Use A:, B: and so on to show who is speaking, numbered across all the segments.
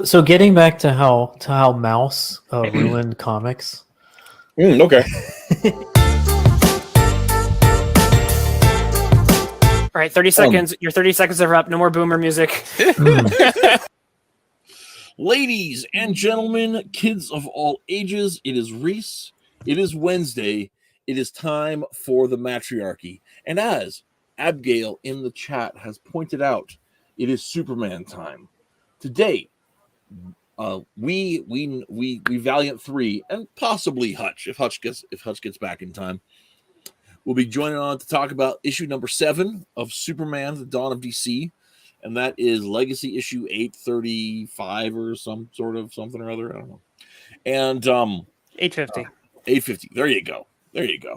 A: So getting back to how Mouse ruined comics.
B: Okay.
C: All right, 30 seconds. Your 30 seconds are up. No more boomer music.
B: Ladies and gentlemen, kids of all ages, it is Reese. It is Wednesday. It is time for the Mattriarchy. And as Abigail in the chat has pointed out, it is Superman time. Today, we Valiant 3 and possibly Hutch, if Hutch gets back in time, we'll be joining on to talk about issue number 7 of Superman: The Dawn of DC. And that is Legacy issue 835 or some sort of something or other. I don't know. And
C: 850.
B: 850. There you go.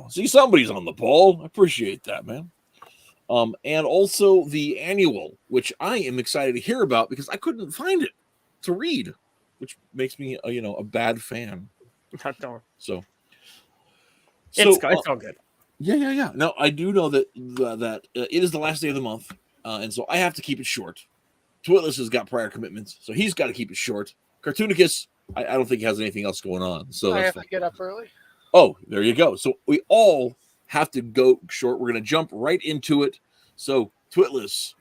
B: See, somebody's on the ball. I appreciate that, man. And also the annual, which I am excited to hear about because I couldn't find it to read, which makes me a bad fan. So
C: it's all good.
B: Yeah. No, I do know that it is the last day of the month. And so I have to keep it short. Twitless has got prior commitments, so he's got to keep it short. Cartoonicus, I don't think he has anything else going on. So
D: I have to get up early.
B: Oh, there you go. So we all have to go short. We're going to jump right into it. So Twitless,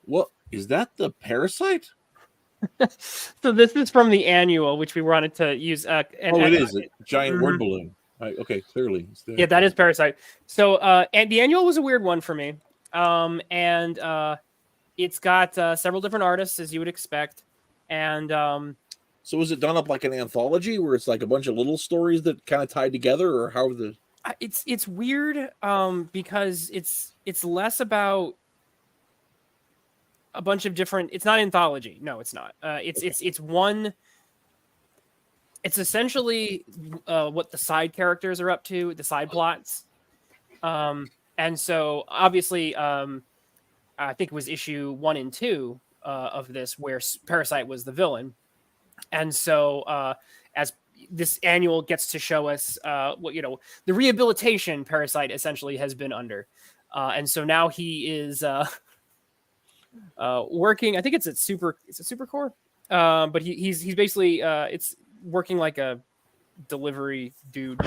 B: what is that? The Parasite?
C: So this is from the annual, which we wanted to use.
B: It is a giant word balloon. Okay, clearly.
C: Yeah, that is Parasite. So and the annual was a weird one for me. And it's got several different artists, as you would expect. And
B: so is it done up like an anthology where it's like a bunch of little stories that kind of tied together, or how the?
C: It's weird because it's less about a bunch of different. It's not anthology. No, it's not. It's one. It's essentially what the side characters are up to, the side plots. And so, obviously, I think it was issue 1 and 2 of this where Parasite was the villain. And so, as this annual gets to show us the rehabilitation Parasite essentially has been under. And so now he is working. I think it's Supercore. But he's basically it's working like a delivery dude,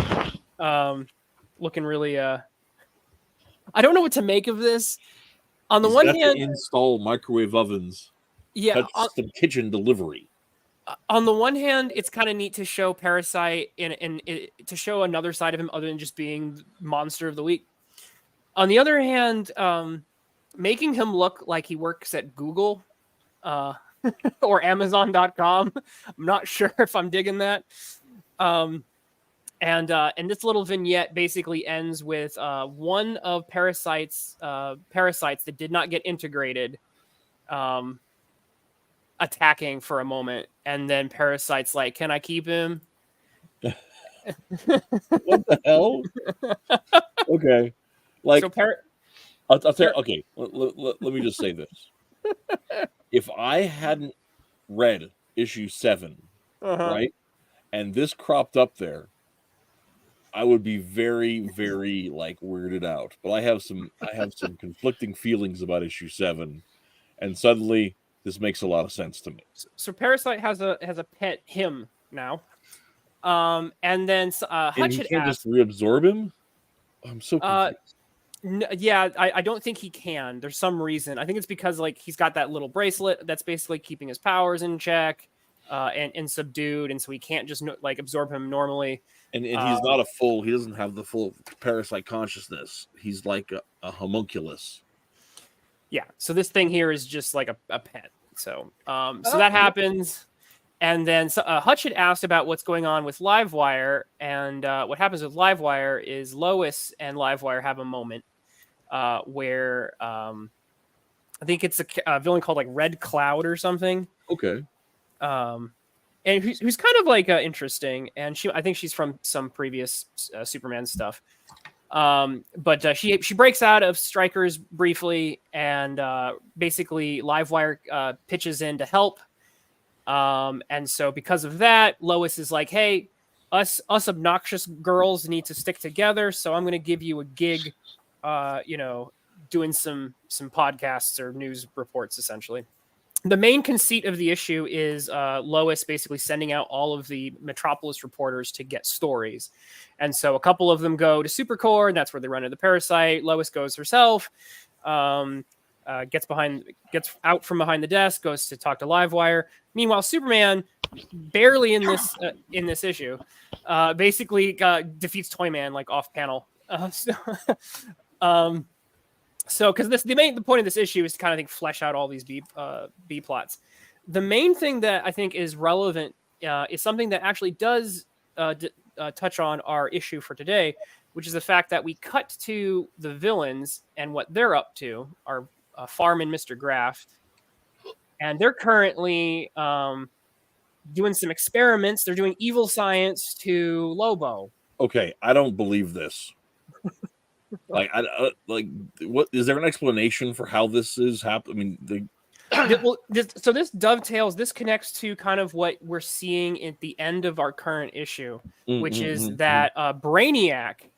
C: looking really I don't know what to make of this. On the one hand,
B: install microwave ovens.
C: Yeah,
B: custom kitchen delivery.
C: On the one hand, it's kind of neat to show Parasite and to show another side of him other than just being monster of the week. On the other hand, making him look like he works at Google or Amazon.com, I'm not sure if I'm digging that. And this little vignette basically ends with one of parasites that did not get integrated attacking for a moment, and then Parasite's like, "Can I keep him?"
B: What the hell? Okay, like so I'll tell. Okay, let me just say this: if I hadn't read issue 7, right, and this cropped up there, I would be very, very weirded out. But I have some conflicting feelings about issue 7, and suddenly this makes a lot of sense to me.
C: So Parasite has a pet him now, and then Hutch
B: and you can't just reabsorb him. I'm so confused.
C: Yeah, I don't think he can. There's some reason. I think it's because he's got that little bracelet that's basically keeping his powers in check and subdued, and so he can't just absorb him normally.
B: And he's not he doesn't have the full Parasite consciousness. He's like a homunculus.
C: Yeah, so this thing here is just like a pet. So that happens. And then Hutch had asked about what's going on with Livewire. And what happens with Livewire is Lois and Livewire have a moment where I think it's a villain called Red Cloud or something.
B: Okay.
C: And who's kind of interesting, and I think she's from some previous Superman stuff. But she breaks out of Strikers briefly, and basically Livewire pitches in to help. And so because of that, Lois is like, "Hey, us obnoxious girls need to stick together. So I'm going to give you a gig, doing some podcasts or news reports essentially." the main conceit of the issue is Lois basically sending out all of the Metropolis reporters to get stories. And so a couple of them go to Supercorps, and that's where they run into the parasite. Lois goes herself, gets out from behind the desk, goes to talk to Livewire. Meanwhile, Superman, barely in this issue, basically defeats Toyman like off panel. So, because the point of this issue is to kind of flesh out all these B plots. The main thing that I think is relevant is something that actually does touch on our issue for today, which is the fact that we cut to the villains and what they're up to, our Farman, Mr. Graft, and they're currently doing some experiments. They're doing evil science to Lobo.
B: Okay, I don't believe this. Like, what is there an explanation for how this is happening? I mean,
C: so this dovetails. This connects to kind of what we're seeing at the end of our current issue, which is that Brainiac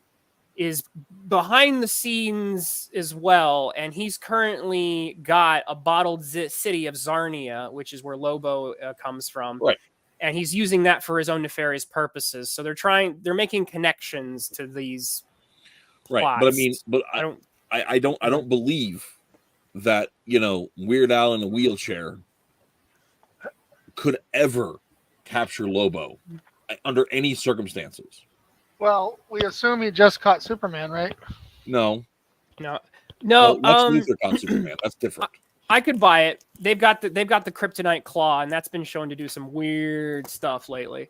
C: is behind the scenes as well, and he's currently got a bottled city of Zarnia, which is where Lobo comes from,
B: right?
C: And he's using that for his own nefarious purposes. So they're making connections to these.
B: Right,
C: plots.
B: but I mean, I don't believe that Weird Al in a wheelchair could ever capture Lobo under any circumstances.
D: Well, we assume he just caught Superman, right?
B: No.
C: Well,
B: Lex Luthor caught Superman. That's different.
C: I could buy it. They've got the kryptonite claw, and that's been shown to do some weird stuff lately.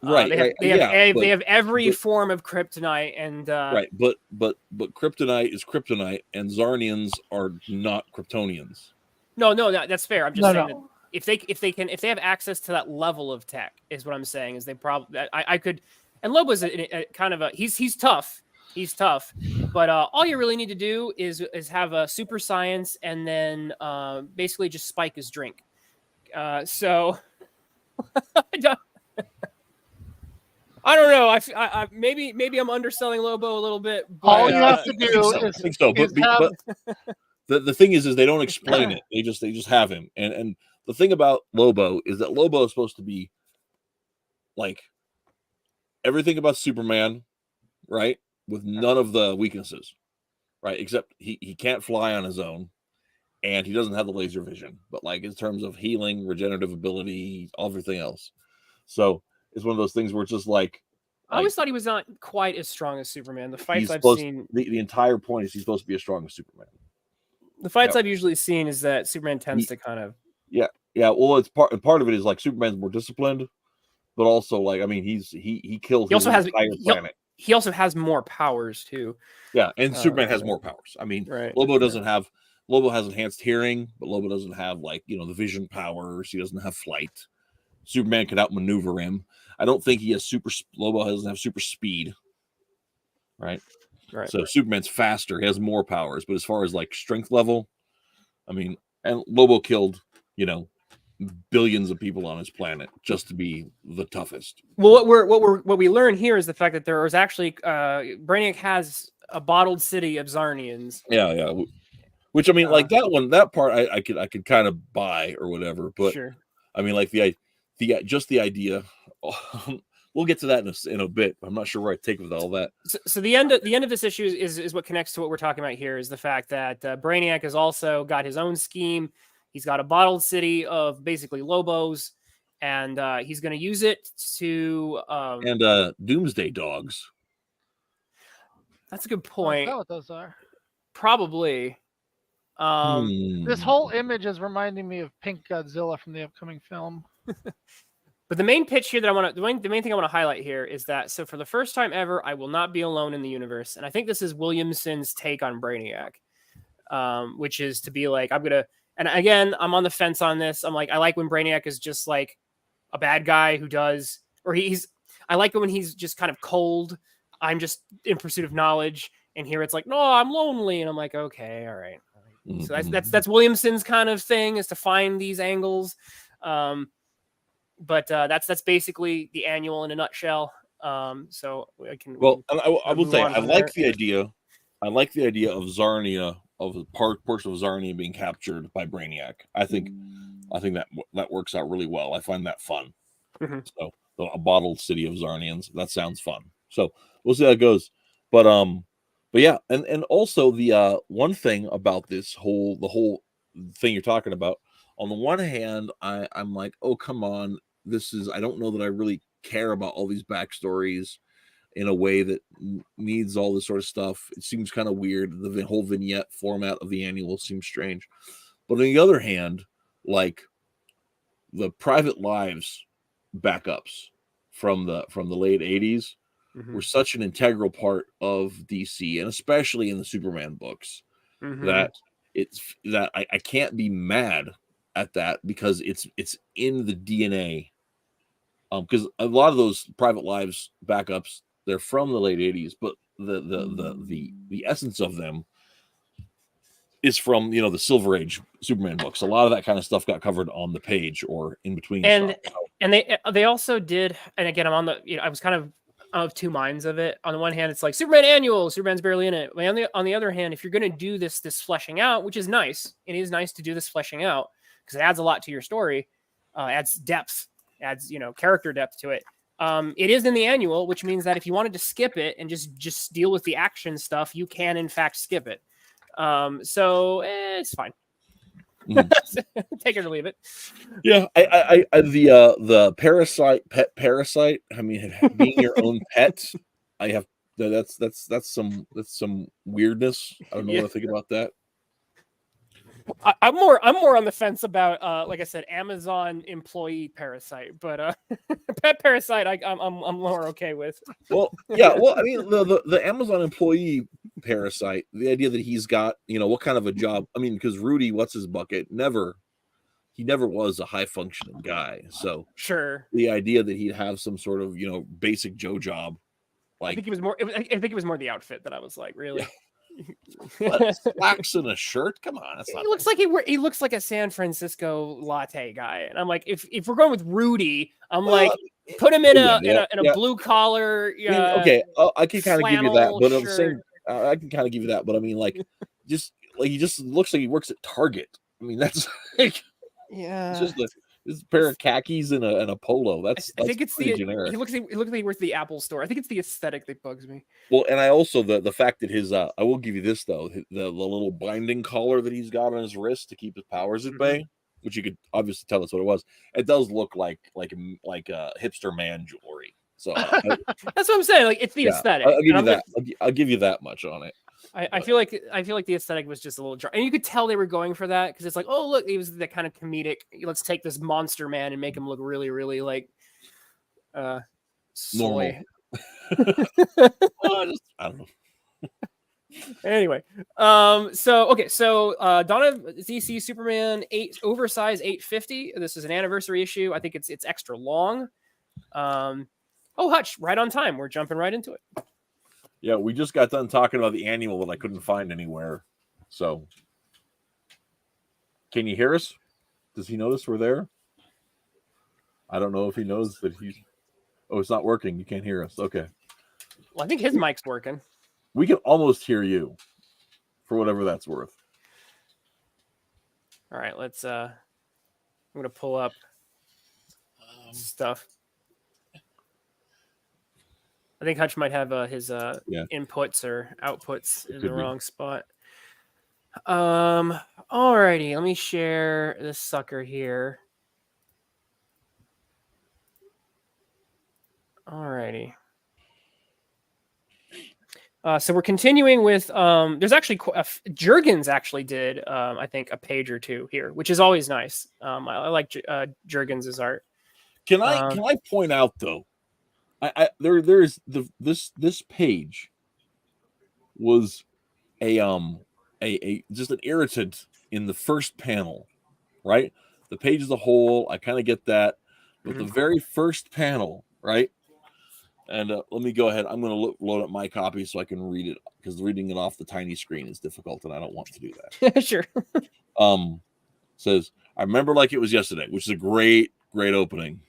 B: Right,
C: they have every form of kryptonite, and
B: right, but kryptonite is kryptonite, and Zarnians are not Kryptonians.
C: No, that's fair. I'm just saying that if they have access to that level of tech, is what I'm saying. Is they probably I could, and Lobo's a kind of he's tough. He's tough, but all you really need to do is have a super science, and then basically just spike his drink. So I don't know. I maybe I'm underselling Lobo a little bit. But,
D: all you have to do
B: I think so. But the thing is they don't explain it. They just have him. And the thing about Lobo is that Lobo is supposed to be like everything about Superman, right? With none of the weaknesses, right? Except he can't fly on his own, and he doesn't have the laser vision. But like in terms of healing, regenerative ability, everything else. So it's one of those things where it's just like
C: I always thought he was not quite as strong as Superman. The fights I've seen,
B: the entire point is he's supposed to be as strong as Superman.
C: The fights I've usually seen is that Superman tends to kind of
B: yeah. Well, it's part of it is like Superman's more disciplined, but also like I mean he kills. He also has entire planet.
C: He also has more powers too.
B: Yeah, and Superman has more powers. I mean,
C: right.
B: Lobo has enhanced hearing, but Lobo doesn't have like the vision powers. He doesn't have flight. Superman can outmaneuver him. I don't think he has Lobo doesn't have super speed. Right. So Superman's faster. He has more powers, but as far as like strength level, I mean, and Lobo killed, billions of people on his planet just to be the toughest.
C: Well, what we learn here is the fact that there is actually Brainiac has a bottled city of Zarnians.
B: Yeah. Which I mean, like that part I could kind of buy or whatever, but
C: sure.
B: I mean, like the idea. We'll get to that in a bit. I'm not sure where I take with all that.
C: So the end of this issue is what connects to what we're talking about here is the fact that Brainiac has also got his own scheme. He's got a bottled city of basically Lobos, and he's going to use it to
B: and Doomsday Dogs.
C: That's a good point.
D: Is that what those are?
C: Probably.
D: This whole image is reminding me of Pink Godzilla from the upcoming film.
C: But the main pitch here that the main thing I want to highlight here is that so for the first time ever, I will not be alone in the universe, and I think this is Williamson's take on Brainiac, which is to be like I'm gonna. And again, I'm on the fence on this. I'm like I like when Brainiac is just like a bad guy who does, or I like it when he's just kind of cold. I'm just in pursuit of knowledge, and here it's like no, I'm lonely, and I'm like okay, all right. So that's Williamson's kind of thing is to find these angles. But that's basically the annual in a nutshell. So I can.
B: Well, and I will say I like the idea. I like the idea of Zarnia, of the portion of Zarnia being captured by Brainiac. I think I think that works out really well. I find that fun.
C: Mm-hmm.
B: So a bottled city of Zarnians, that sounds fun. So we'll see how it goes. But yeah, and also the one thing about the whole thing you're talking about. On the one hand, I'm like, oh come on, I don't know that I really care about all these backstories in a way that needs all this sort of stuff. It seems kind of weird. The whole vignette format of the annual seems strange. But on the other hand, like the Private Lives backups from the late 80s were such an integral part of DC, and especially in the Superman books, that I can't be mad at that because it's in the DNA. Because a lot of those Private Lives backups, they're from the late 80s, but the essence of them is from the Silver Age Superman books. A lot of that kind of stuff got covered on the page or in between
C: and
B: stuff.
C: And they also did, and again, I'm on the I was kind of two minds of it. On the one hand, it's like Superman annual, Superman's barely in it. On the other hand, if you're going to do this fleshing out, which is nice, it is nice to do this fleshing out because it adds a lot to your story, adds depth, adds character depth to it. It is in the annual, which means that if you wanted to skip it and just deal with the action stuff, you can in fact skip it. So it's fine. Take it or leave it.
B: Yeah, the pet parasite. I mean, being your own pet. I have that's some weirdness. I don't know what to think about that.
C: I'm more on the fence about like I said, Amazon employee parasite, but pet parasite I'm more okay with.
B: Well, yeah, I mean the Amazon employee parasite, the idea that he's got what kind of a job. I mean, because Rudy, what's his bucket, he never was a high functioning guy. So
C: sure,
B: the idea that he'd have some sort of basic Joe job, like
C: I think it was more the outfit that I was like, really.
B: Yeah. What, slacks and a shirt? Come on, that's not.
C: He looks like a San Francisco latte guy, and I'm like, if we're going with Rudy, I'm like, put him in a blue collar.
B: I mean, okay, I can kind of give you that, but I'm saying I can kind of give you that, but I mean, like, he just looks like he works at Target. I mean, that's like,
C: yeah,
B: it's just this pair of khakis and a polo. I think it's generic.
C: He looks like he works at the Apple store. I think it's the aesthetic that bugs me.
B: Well, and I also the fact that his I will give you this though, the little binding collar that he's got on his wrist to keep his powers at bay, which you could obviously tell that's what it was. It does look like hipster man jewelry. So
C: that's what I'm saying. Like, it's the aesthetic.
B: I'll give you that. I'll give you that much on it.
C: I feel like the aesthetic was just a little dry, and you could tell they were going for that because it's like, oh look, he was that kind of comedic. Let's take this monster man and make him look really, really like
B: normal. I don't know.
C: Anyway, so Dawn of DC Superman 8 oversized 850. This is an anniversary issue. I think it's extra long. Oh, Hutch, right on time. We're jumping right into it.
B: Yeah, we just got done talking about the annual that I couldn't find anywhere. So, can you hear us? Does he notice we're there? I don't know if he knows that he's... Oh, it's not working. You can't hear us. Okay.
C: Well, I think his mic's working.
B: We can almost hear you, for whatever that's worth.
C: All right, let's... I'm going to pull up stuff. I think Hutch might have his inputs or outputs in the wrong spot. Alrighty, let me share this sucker here. Alrighty. So we're continuing with there's actually Jurgens actually did I think a page or two here, which is always nice. I like Jurgens' art.
B: Can I point out though? There's this page was a just an irritant in the first panel, right? The page as a whole, I kind of get that, but the very first panel, right? And let me go ahead. I'm going to load up my copy so I can read it because reading it off the tiny screen is difficult, and I don't want to do that.
C: Sure.
B: Says, I remember like it was yesterday, which is a great opening.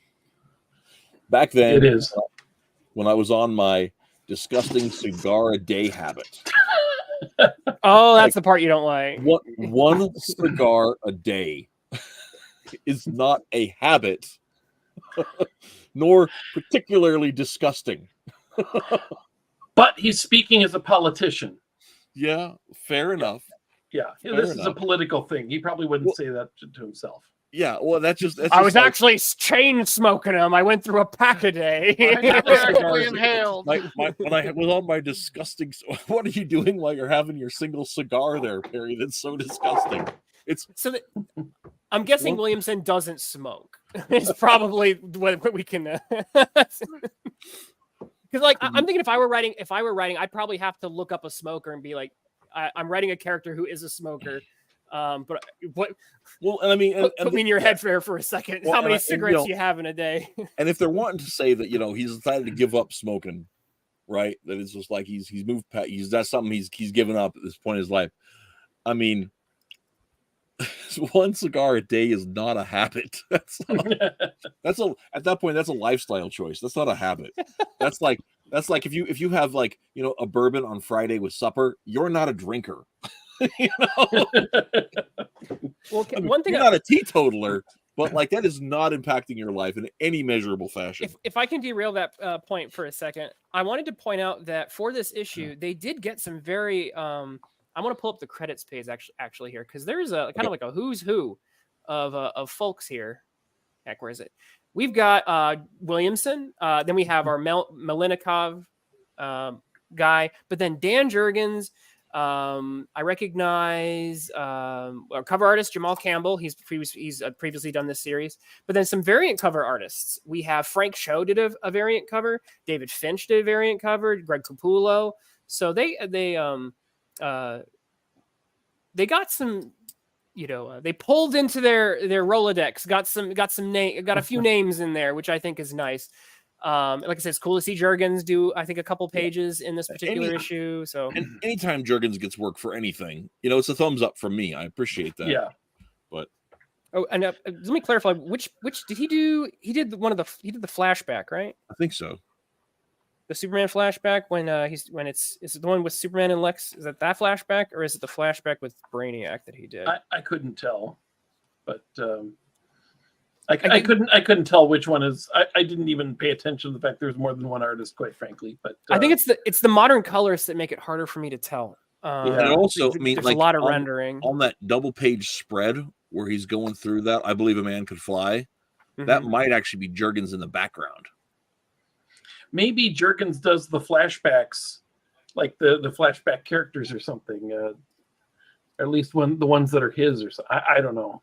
B: Back then,
A: it is.
B: When I was on my disgusting cigar a day habit.
C: Oh, that's the part you don't like.
B: One cigar a day. is not a habit, nor particularly disgusting.
E: But he's speaking as a politician.
B: Yeah, fair enough.
E: Yeah,
B: Fair
E: this is a
B: enough.
E: political thing. He probably wouldn't say that to himself.
B: Yeah, well, that's just.
C: I was actually chain smoking them. I went through a pack a day.
D: I never actually inhaled.
B: When I was on my disgusting. What are you doing while you're having your single cigar there, Perry? That's so disgusting. It's
C: so that, I'm guessing Williamson doesn't smoke. It's probably what we can. Because I'm thinking if I were writing, I'd probably have to look up a smoker and be like, I'm writing a character who is a smoker. But what?
B: Well, and I mean,
C: put me in your head for a second.
B: Well,
C: how many cigarettes you have in a day?
B: And if they're wanting to say that he's decided to give up smoking, right? That it's just like he's moved past. That's something he's given up at this point in his life. I mean, one cigar a day is not a habit. At that point that's a lifestyle choice. That's not a habit. That's like if you have a bourbon on Friday with supper, you're not a drinker.
C: Well, one thing
B: you're not a teetotaler, but that is not impacting your life in any measurable fashion.
C: If I can derail that point for a second, I wanted to point out that for this issue, they did get some very. I want to pull up the credits page actually here because there's a kind of like a who's who of folks here. Heck, where is it? We've got Williamson. Then we have our Malinikov guy, but then Dan Jurgens. I recognize our cover artist Jamal Campbell. He's previously done this series, but then some variant cover artists. We have Frank Cho did a variant cover. David Finch did a variant cover. Greg Capullo. So they got some, they pulled into their Rolodex. Got a few names in there, which I think is nice. Like I said, it's cool to see Jurgens do, I think, a couple pages in this particular issue. So
B: anytime Jurgens gets work for anything, it's a thumbs up from me. I appreciate that.
E: Yeah.
B: But
C: and let me clarify, which did he do? He did the flashback, right?
B: I think so.
C: The Superman flashback is it the one with Superman and Lex? Is that flashback, or is it the flashback with Brainiac that he did?
E: I couldn't tell, but I couldn't tell which one is. I didn't even pay attention to the fact there's more than one artist, quite frankly. But
C: I think it's the modern colorists that make it harder for me to tell.
B: And also, there's
C: a lot of rendering
B: on that double page spread where he's going through that. I Believe a Man Could Fly. Mm-hmm. That might actually be Jurgens in the background.
E: Maybe Jurgens does the flashbacks, like the flashback characters or something. Or at least the ones that are his or something. I don't know.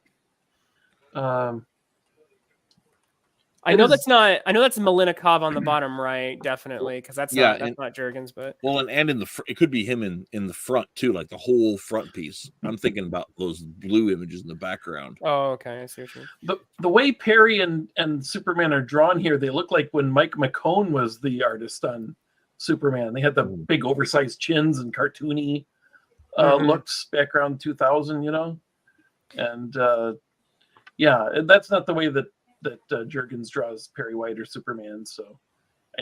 C: I know that's Malinikov on the bottom right, definitely, because that's not Jurgens, but
B: and in it could be him in the front too, like the whole front piece. I'm thinking about those blue images in the background.
C: Oh, okay, I see what you mean.
E: The way Perry and Superman are drawn here, they look like when Mike McCone was the artist on Superman. They had the big oversized chins and cartoony looks back around 2000, and that's not the way that Jurgens draws Perry White or Superman. So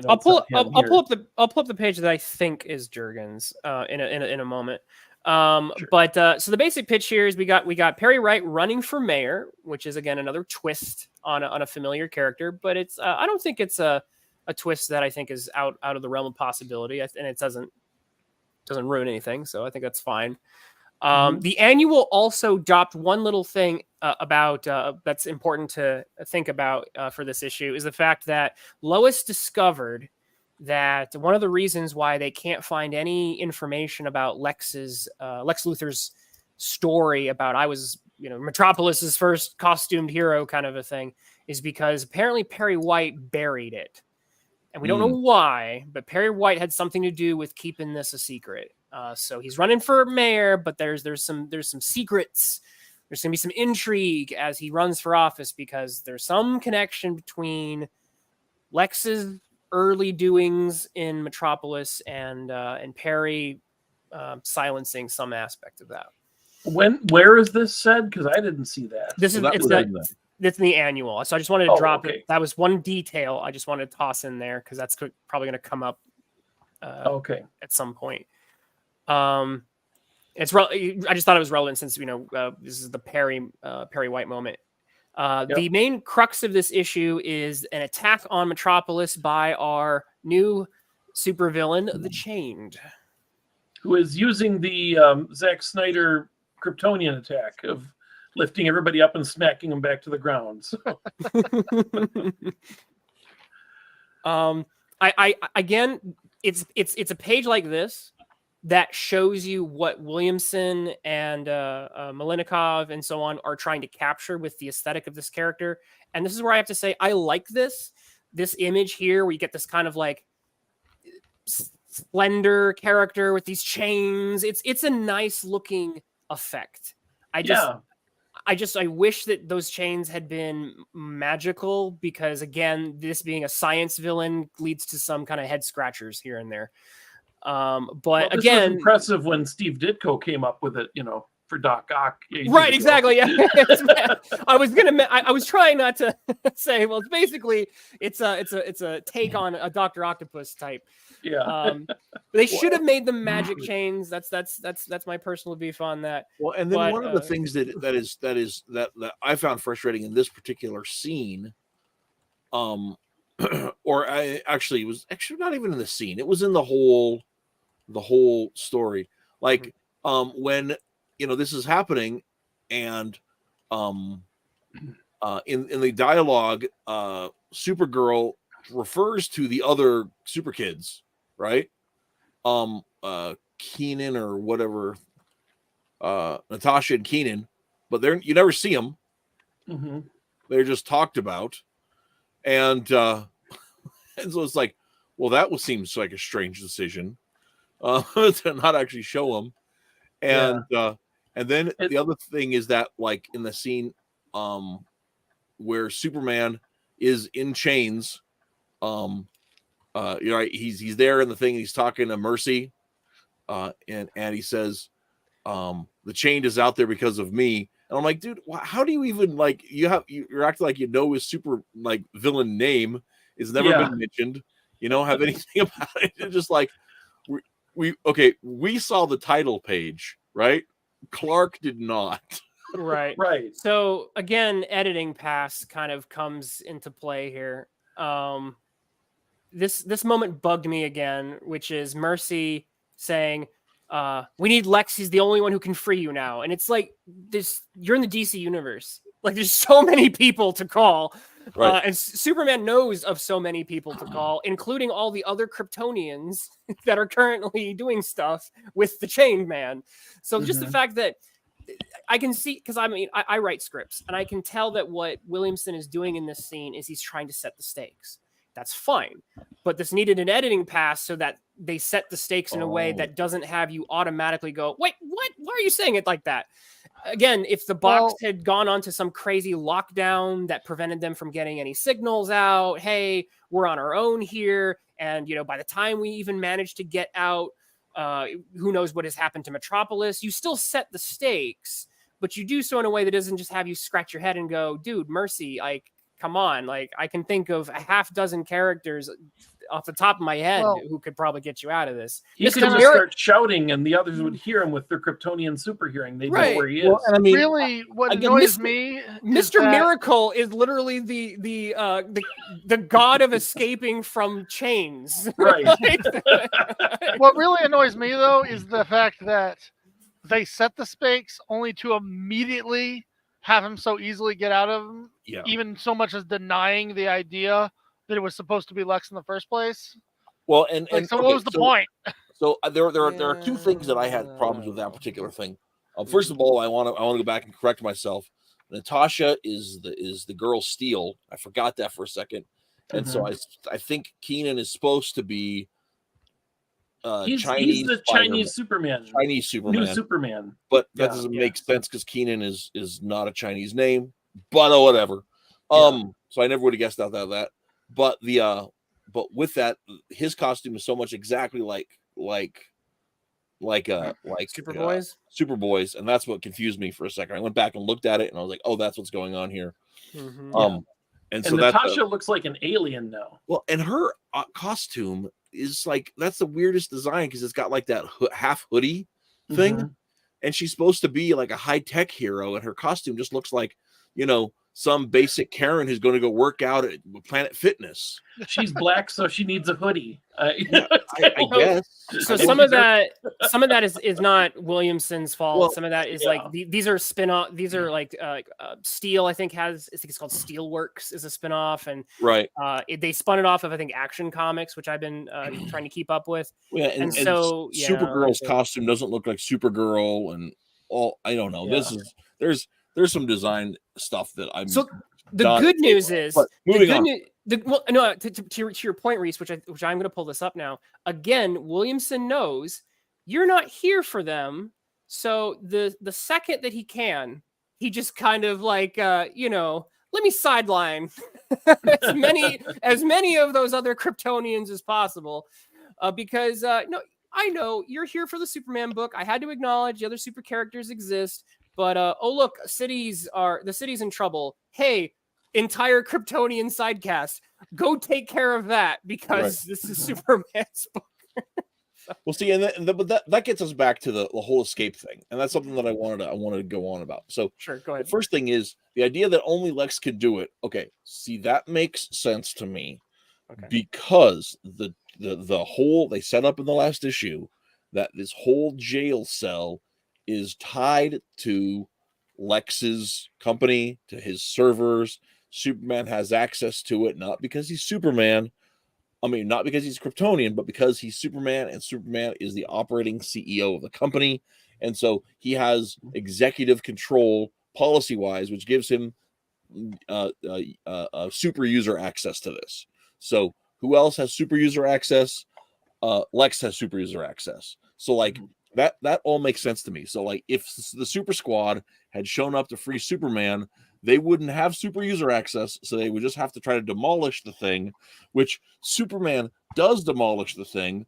C: I'll pull up the page that I think is Jurgens in a moment. Sure. But so the basic pitch here is we got Perry White running for mayor, which is again another twist on a familiar character, but it's I don't think it's a twist that I think is out of the realm of possibility, and it doesn't ruin anything, so I think that's fine. The annual also dropped one little thing about that's important to think about for this issue is the fact that Lois discovered that one of the reasons why they can't find any information about Lex Luthor's story about I was Metropolis's first costumed hero kind of a thing is because apparently Perry White buried it, and we don't know why, but Perry White had something to do with keeping this a secret. So he's running for mayor, but there's some secrets. There's going to be some intrigue as he runs for office because there's some connection between Lex's early doings in Metropolis and Perry silencing some aspect of that.
E: Where is this said? Because I didn't see that.
C: It's in the annual. So I just wanted to drop it. That was one detail I just wanted to toss in there because that's probably going to come up at some point. I just thought it was relevant since this is the Perry White moment. The main crux of this issue is an attack on Metropolis by our new supervillain, the Chained,
E: who is using the Zack Snyder Kryptonian attack of lifting everybody up and smacking them back to the ground. So.
C: I again, it's a page like this that shows you what Williamson and Malinikov and so on are trying to capture with the aesthetic of this character. And this is where I have to say I like this image here, where you get this kind of like slender character with these chains. It's a nice looking effect. I wish that those chains had been magical, because again, this being a science villain leads to some kind of head scratchers here and there. But
E: this
C: again,
E: was impressive when Steve Ditko came up with it, for Doc Ock.
C: Right, exactly. Yeah. I was trying not to say, well, basically it's a take on a Dr. Octopus type.
E: Yeah.
C: They should have made them magic chains. That's my personal beef on that.
B: Well, and then one of the things that I found frustrating in this particular scene, or it was not even in the scene. It was in the whole story. Like, when this is happening, and in the dialogue, Supergirl refers to the other super kids, right? Keenan or whatever, Natasha and Keenan, but you never see them.
E: Mm-hmm.
B: They're just talked about, and so it's like, well, that seems like a strange decision to not actually show them, and then the other thing is that, like, in the scene where Superman is in chains, he's there in the thing, he's talking to Mercy, and he says, the Chained is out there because of me. And I'm like, dude, how do you even, like, you're acting like his super, like, villain name is never been mentioned, have anything about it. It's just like, we saw the title page, right? Clark did not.
C: Right. So again, editing pass kind of comes into play here. This moment bugged me again, which is Mercy saying, we need Lex, he's the only one who can free you now. And it's like, you're in the DC universe. Like, there's so many people to call. Right. And Superman knows of so many people to call, including all the other Kryptonians that are currently doing stuff with the Chained Man. So just the fact that I can see, because I write scripts, and I can tell that what Williamson is doing in this scene is he's trying to set the stakes. That's fine. But this needed an editing pass so that they set the stakes in a way that doesn't have you automatically go, wait, what? Why are you saying it like that? Again, if the box had gone on to some crazy lockdown that prevented them from getting any signals out, hey, we're on our own here. And, by the time we even managed to get out, who knows what has happened to Metropolis, you still set the stakes, but you do so in a way that doesn't just have you scratch your head and go, dude, Mercy, like, come on. Like, I can think of a half dozen characters off the top of my head who could probably get you out of this.
E: He could just start shouting, and the others would hear him with their Kryptonian super hearing. They know where he is.
D: Well, and really, what annoys me,
C: Mr. Miracle is literally the god of escaping from chains.
E: Right.
D: What really annoys me, though, is the fact that they set the stakes only to immediately have him so easily get out of them. Yeah. Even so much as denying the idea that it was supposed to be Lex in the first place.
B: Well, what
D: was the point?
B: So there are two things that I had problems with that particular thing. First of all, I want to go back and correct myself. Natasha is the girl Steel. I forgot that for a second, and so I think Keenan is supposed to be
E: he's the Chinese Superman.
B: Chinese Superman.
E: New Superman.
B: But that doesn't make sense because Keenan is not a Chinese name. But whatever. So I never would have guessed out that. But with that, his costume is so much exactly like Superboy's, and that's what confused me for a second. I went back and looked at it, and I was like, "Oh, that's what's going on here." Mm-hmm.
E: And so Natasha looks like an alien now.
B: Well, and her costume is like, that's the weirdest design because it's got like that half hoodie thing, and she's supposed to be like a high tech hero, and her costume just looks like some basic Karen who's going to go work out at Planet Fitness.
E: She's black, so she needs a hoodie.
B: I guess.
C: So some of that is not Williamson's fault.
B: Well,
C: some of that is like these are spin-off. These are like Steel. I think it's called Steelworks is a spin-off, and
B: right.
C: They spun it off of I think Action Comics, which I've been trying to keep up with.
B: Yeah, and so Supergirl's costume doesn't look like Supergirl, and all I don't know.
C: Yeah.
B: There's some design stuff that I'm.
C: So the good news is
B: moving on.
C: To your point, Reese, which I'm going to pull this up now. Again, Williamson knows you're not here for them, so the second that he can, he just kind of like let me sideline as many of those other Kryptonians as possible, because no, I know you're here for the Superman book. I had to acknowledge the other super characters exist. But oh look, the city's in trouble. Hey, entire Kryptonian sidecast, go take care of that because this is Superman's book.
B: Well, see, but that gets us back to the whole escape thing, and that's something that I wanted to go on about. So
C: sure, go ahead.
B: The first thing is the idea that only Lex could do it. Okay, see, that makes sense to me, because the whole they set up in the last issue that this whole jail cell is tied to Lex's company, to his servers. Superman has access to it, not because he's Superman. I mean, not because he's Kryptonian, but because he's Superman, and Superman is the operating CEO of the company. And so he has executive control policy-wise, which gives him super user access to this. So who else has super user access? Lex has super user access. So like, that all makes sense to me. So like if the Super Squad had shown up to free Superman, they wouldn't have super user access, so they would just have to try to demolish the thing, which Superman does demolish the thing,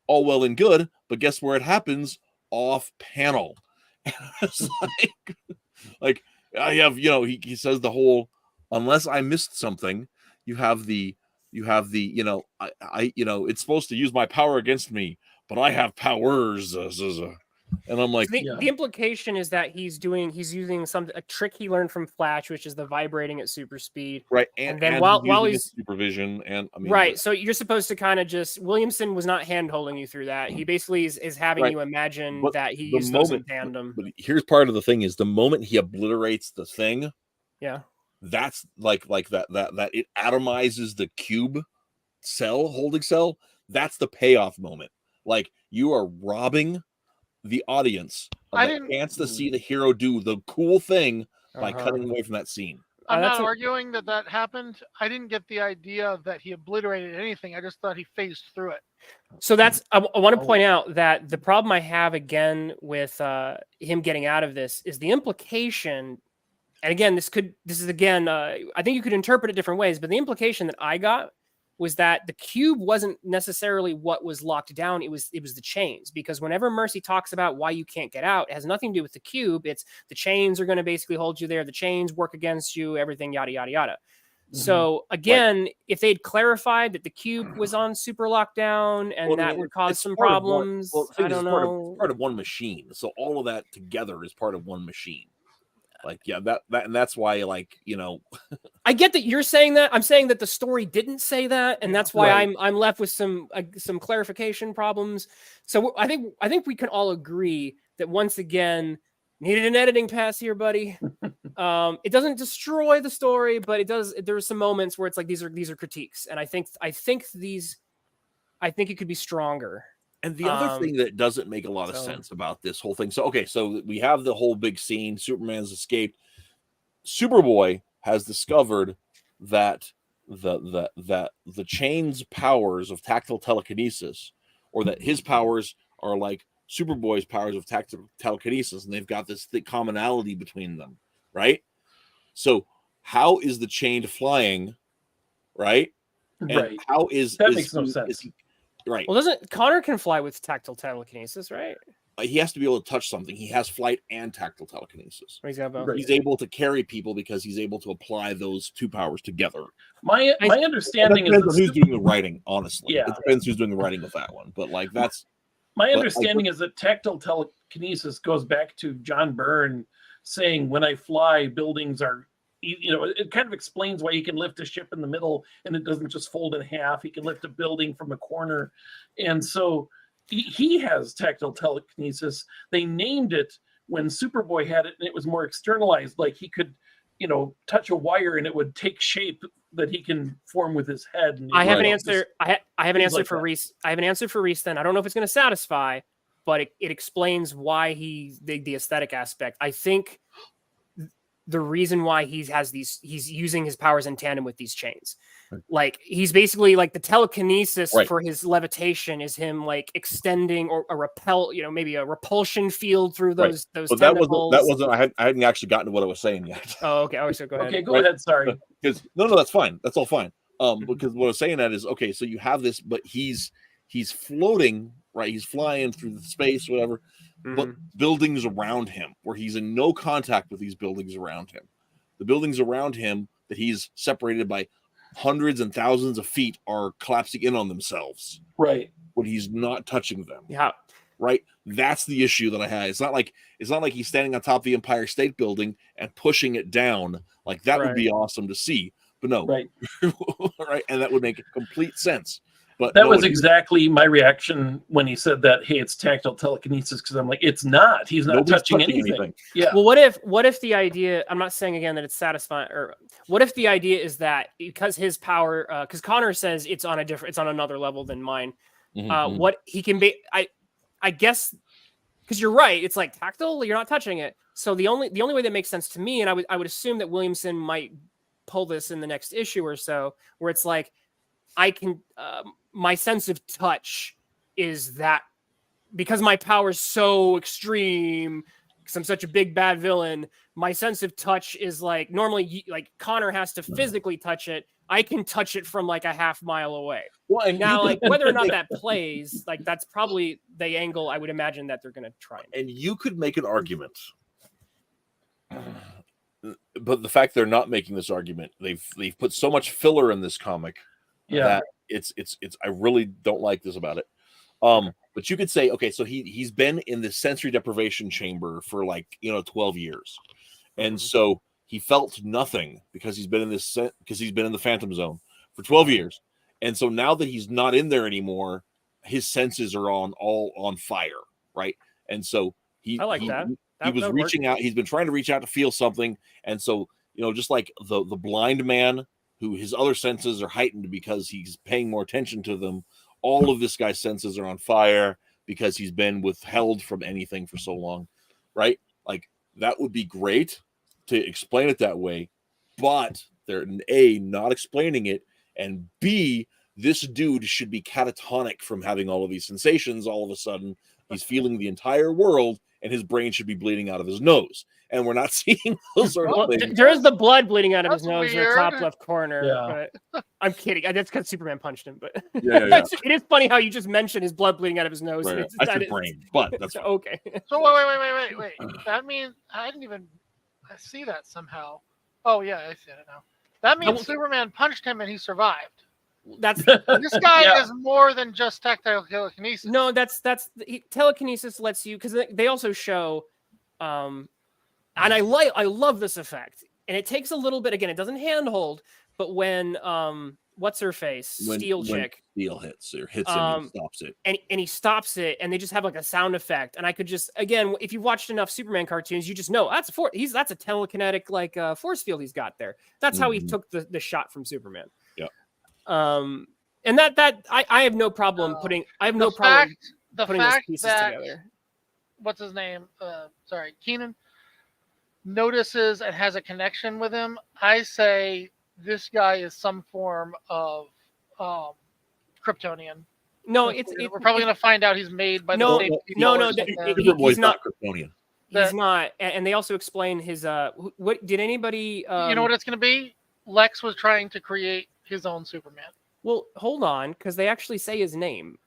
B: all well and good, but guess where it happens? Off panel. It's like I have, he says the whole, unless I missed something, you have the I it's supposed to use my power against me, but I have powers, and I'm like,
C: the implication is that he's using a trick he learned from Flash, which is the vibrating at super speed,
B: right?
C: And then while he's
B: supervision, and I mean,
C: right, so you're supposed to kind of just Williamson was not hand holding you through that. He basically is having you imagine that he used those in tandem.
B: But here's part of the thing: is the moment he obliterates the thing, that's like that it atomizes the cube holding cell. That's the payoff moment. Like, you are robbing the audience of the chance to see the hero do the cool thing by cutting away from that scene.
D: I'm not arguing that happened. I didn't get the idea that he obliterated anything. I just thought he phased through it.
C: So I want to point out that the problem I have again with him getting out of this is the implication. And again, this is again, I think you could interpret it different ways, but the implication that I got was that the cube wasn't necessarily what was locked down. It was the chains, because whenever Mercy talks about why you can't get out, it has nothing to do with the cube. It's the chains are going to basically hold you there. The chains work against you, everything, yada, yada, yada. Mm-hmm. So again, if they'd clarified that the cube was on super lockdown and that would cause some problems, I don't know.
B: Part of one machine. So all of that together is part of one machine. Like, that and that's why, like,
C: I get that you're saying that. I'm saying that the story didn't say that, and that's why I'm left with some clarification problems. So I think we can all agree that once again, needed an editing pass here, buddy. It doesn't destroy the story, but it does. There are some moments where it's like these are critiques, and I think it could be stronger.
B: And the other thing that doesn't make a lot of sense about this whole thing. So we have the whole big scene. Superman's escaped. Superboy has discovered that the chain's powers of tactile telekinesis, or that his powers are like Superboy's powers of tactile telekinesis, and they've got this thick commonality between them, right? So how is the chain flying, right? And how is
E: that makes no sense.
B: Right.
C: Well, doesn't Connor can fly with tactile telekinesis, right?
B: He has to be able to touch something. He has flight and tactile telekinesis.
C: For example,
B: he's able to carry people because he's able to apply those two powers together.
E: My understanding is
B: who's doing the writing. Honestly, it depends who's doing the writing with that one. But like that's
E: my understanding is that tactile telekinesis goes back to John Byrne saying, "When I fly, buildings are it kind of explains why he can lift a ship in the middle and it doesn't just fold in half. He can lift a building from a corner. And so he has tactile telekinesis. They named it when Superboy had it, and it was more externalized. Like he could, touch a wire and it would take shape that he can form with his head. And
C: I have an answer. I have an answer for Reese. I have an answer for Reese. Then I don't know if it's going to satisfy, but it explains why the aesthetic aspect. I think the reason why he's using his powers in tandem with these chains. Like he's basically like the telekinesis for his levitation is him like extending or maybe a repulsion field through those
B: but
C: tentacles.
B: that wasn't I hadn't actually gotten to what I was saying yet.
C: Oh, okay. Oh, so go ahead.
E: Okay, go ahead. Sorry.
B: Because no, that's fine. That's all fine. Because what I was saying that is okay, so you have this, but he's floating, right? He's flying through the space, whatever, but buildings around him where he's in no contact with these buildings around him. The buildings around him that he's separated by hundreds and thousands of feet are collapsing in on themselves.
E: Right.
B: When he's not touching them.
C: Yeah.
B: Right. That's the issue that I had. It's not like he's standing on top of the Empire State Building and pushing it down. Like that would be awesome to see. But no.
E: Right.
B: Right. And that would make complete sense. But
E: that was exactly my reaction when he said that, hey, it's tactile telekinesis, because I'm like, it's not. He's not touching anything. Yeah.
C: Well, what if the idea, I'm not saying again that it's satisfying, or what if the idea is that because his power, because Connor says it's on another level than mine. What he can be, I guess, because you're right, it's like tactile, you're not touching it. So the only way that makes sense to me, and I would assume that Williamson might pull this in the next issue or so, where it's like, I can, my sense of touch is that because my power is so extreme, because I'm such a big bad villain, my sense of touch is like normally like Connor has to physically touch it. I can touch it from like a half mile away. Well, and now like whether or not that plays, like that's probably the angle I would imagine that they're going to try.
B: And you could make an argument. But the fact they're not making this argument, they've put so much filler in this comic. That it's I really don't like this about it. But you could say, okay, so he's been in this sensory deprivation chamber for 12 years. And so he felt nothing because he's been in the Phantom Zone for 12 years. And so now that he's not in there anymore, his senses are all on fire, right? And so he was reaching out, he's been trying to reach out to feel something. And so, just like the blind man who his other senses are heightened because he's paying more attention to them. All of this guy's senses are on fire because he's been withheld from anything for so long, right? Like that would be great to explain it that way, but they're A, not explaining it, and B, this dude should be catatonic from having all of these sensations. All of a sudden, he's feeling the entire world, and his brain should be bleeding out of his nose. And we're not seeing those sort of things.
C: There is the blood bleeding out of his nose in the top left corner. But I'm kidding. That's because Superman punched him. But it is funny how you just mentioned his blood bleeding out of his nose.
B: Right. That's his brain, but that's fine.
C: Okay.
D: So wait. That means I didn't even see that somehow. Oh yeah, I see it now. That means Superman punched him and he survived.
C: This
D: guy is more than just tactile telekinesis.
C: No, telekinesis lets you, because they also show, and I love this effect, and it takes a little bit. Again, it doesn't handhold, but when what's her face, Steel chick,
B: Steel hits him, and stops it,
C: and he stops it, and they just have like a sound effect, and I could just, again, if you've watched enough Superman cartoons, you just know that's a telekinetic force field he's got there. That's how he took the shot from Superman.
B: Yeah.
C: And that I have no problem putting. I have no problem putting those pieces together.
D: What's his name? Keenan notices and has a connection with him. I say this guy is some form of Kryptonian.
C: No,
D: we're probably going to find out he's made by the same people.
B: He's not Kryptonian.
C: He's not, and they also explain his. What did anybody?
D: You know what it's going to be? Lex was trying to create his own Superman.
C: Well, hold on, because they actually say his name.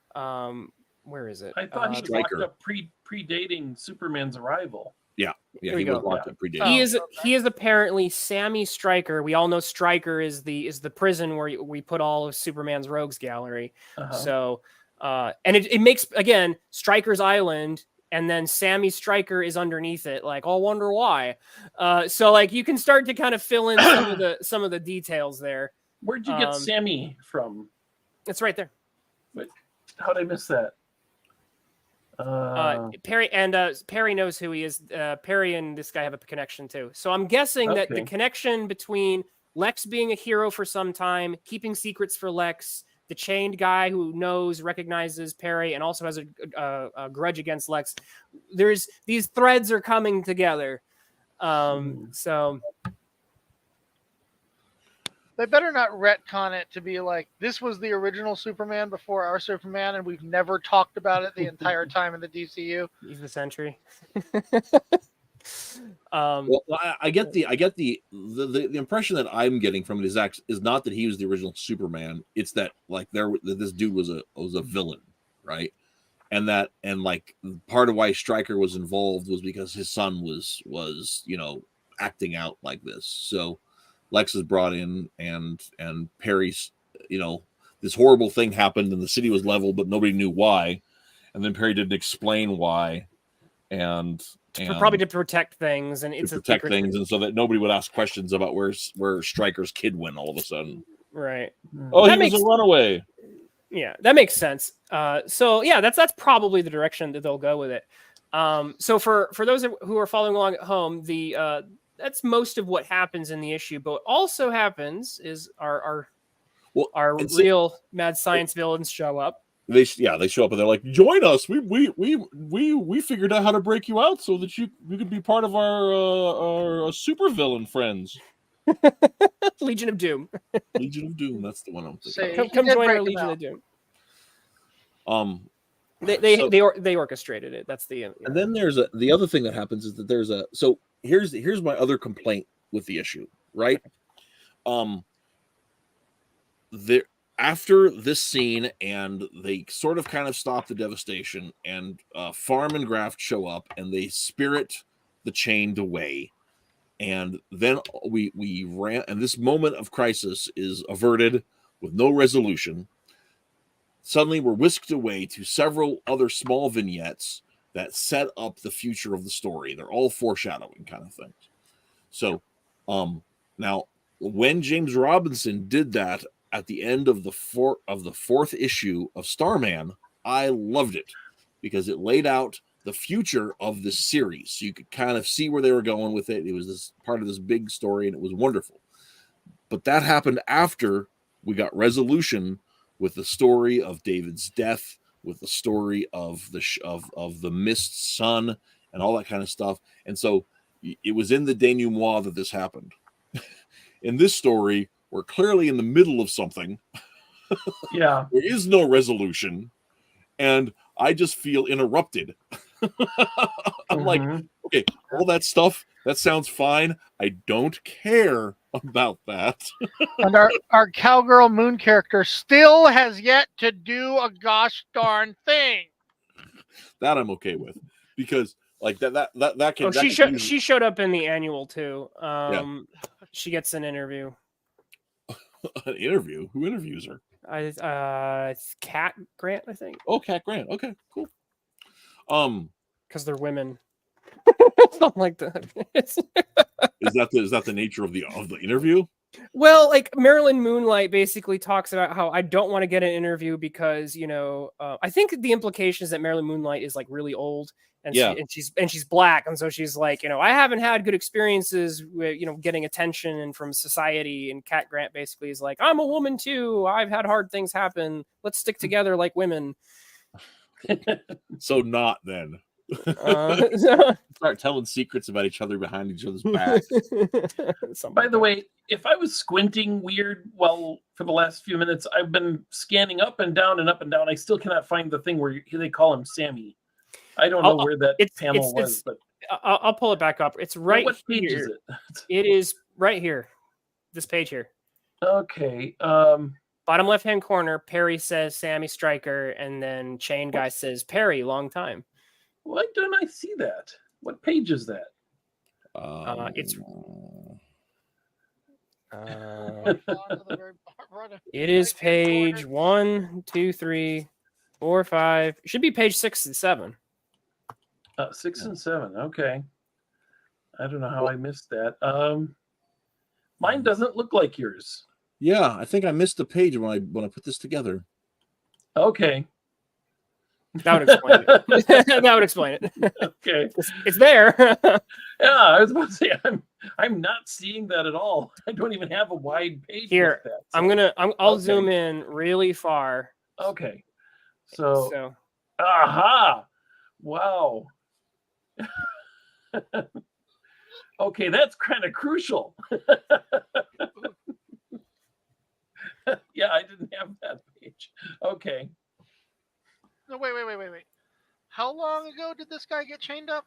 C: Where is it?
E: I thought he was locked up predating Superman's arrival.
B: Yeah, he was locked up predating.
C: He is apparently Sammy Stryker. We all know Stryker is the prison where we put all of Superman's rogues gallery. So, and it makes, again, Stryker's Island and then Sammy Stryker is underneath it. Like, I'll wonder why. So like you can start to kind of fill in some of the details there.
E: Where'd you get Sammy from?
C: It's right there.
E: Wait, how'd I miss that?
C: Perry knows who he is. Perry and this guy have a connection too. So I'm guessing that the connection between Lex being a hero for some time, keeping secrets for Lex, the chained guy who recognizes Perry, and also has a grudge against Lex. These threads are coming together. So
D: they better not retcon it to be like, this was the original Superman before our Superman, and we've never talked about it the entire time in the DCU.
C: He's the Sentry.
B: Well, I get the impression that I'm getting from it is not that he was the original Superman. It's that like this dude was a villain, right? And like part of why Stryker was involved was because his son was acting out like this. So Lex is brought in, and Perry's this horrible thing happened, and the city was leveled, but nobody knew why. And then Perry didn't explain why, and
C: probably to protect things, and it's
B: to protect things, and so that nobody would ask questions about where Stryker's kid went all of a sudden.
C: Right.
B: Oh, he was a runaway.
C: Yeah, that makes sense. So yeah, that's probably the direction that they'll go with it. So for those who are following along at home, that's most of what happens in the issue. But what also happens is our real mad science villains show up.
B: They show up and they're like, join us. We figured out how to break you out so that you could be part of our super villain friends.
C: Legion of Doom.
B: Legion of Doom. That's the one I'm thinking.
C: Come join our Legion of Doom. They orchestrated it. That's the.
B: And then there's the other thing that happens is that here's my other complaint with the issue, right? After this scene, and they sort of kind of stop the devastation, and Farm and Graft show up, and they spirit the chained away, and then we ran, and this moment of crisis is averted with no resolution. Suddenly, we're whisked away to several other small vignettes that set up the future of the story. They're all foreshadowing kind of things. So, now when James Robinson did that at the end of the fourth issue of Starman, I loved it because it laid out the future of this series. So you could kind of see where they were going with it. It was this part of this big story, and it was wonderful. But that happened after we got resolution with the story of David's death, with the story of the missed son, and all that kind of stuff. And so it was in the denouement that this happened. In this story, we're clearly in the middle of something.
E: Yeah.
B: There is no resolution. And I just feel interrupted. I'm like, okay, all that stuff, that sounds fine. I don't care about that.
D: And our cowgirl Moon character still has yet to do a gosh darn thing.
B: That I'm okay with. Because like that can
C: she showed up in the annual too. She gets an interview.
B: An interview? Who interviews her?
C: It's Cat Grant, I think.
B: Oh, Cat Grant. Okay, cool.
C: Because they're women. Something like that.
B: Is that the nature of the interview?
C: Well, like Marilyn Moonlight basically talks about how I don't want to get an interview because I think the implication is that Marilyn Moonlight is like really old and she's black, and so she's like I haven't had good experiences with getting attention and from society. And Cat Grant basically is like, I'm a woman too. I've had hard things happen. Let's stick together like women.
B: So not then. Start telling secrets about each other behind each other's backs.
E: By the way, if I was squinting weird for the last few minutes, I've been scanning up and down and up and down. I still cannot find the thing where they call him Sammy. I don't know where that panel was, but
C: I'll pull it back up. It's right
E: what
C: here.
E: Page is it?
C: It is right here. This page here.
E: Okay.
C: Bottom left-hand corner, Perry says Sammy Stryker, and then Chain Guy says Perry, long time.
E: Why don't I see that? What page is that?
C: It is page 1, 2, 3, 4, 5. It should be page 6 and 7.
E: 6 and 7. Okay. I don't know how I missed that. Mine doesn't look like yours.
B: Yeah, I think I missed a page when I put this together.
E: Okay.
C: That would explain it. That would explain it.
E: Okay.
C: It's there.
E: Yeah, I was about to say I'm not seeing that at all. I don't even have a wide page.
C: Here,
E: like that, so.
C: I'll zoom in really far.
E: Okay. So aha. Wow. Okay, that's kind of crucial. Yeah, I didn't have that page. Okay.
D: No, wait. How long ago did this guy get chained up?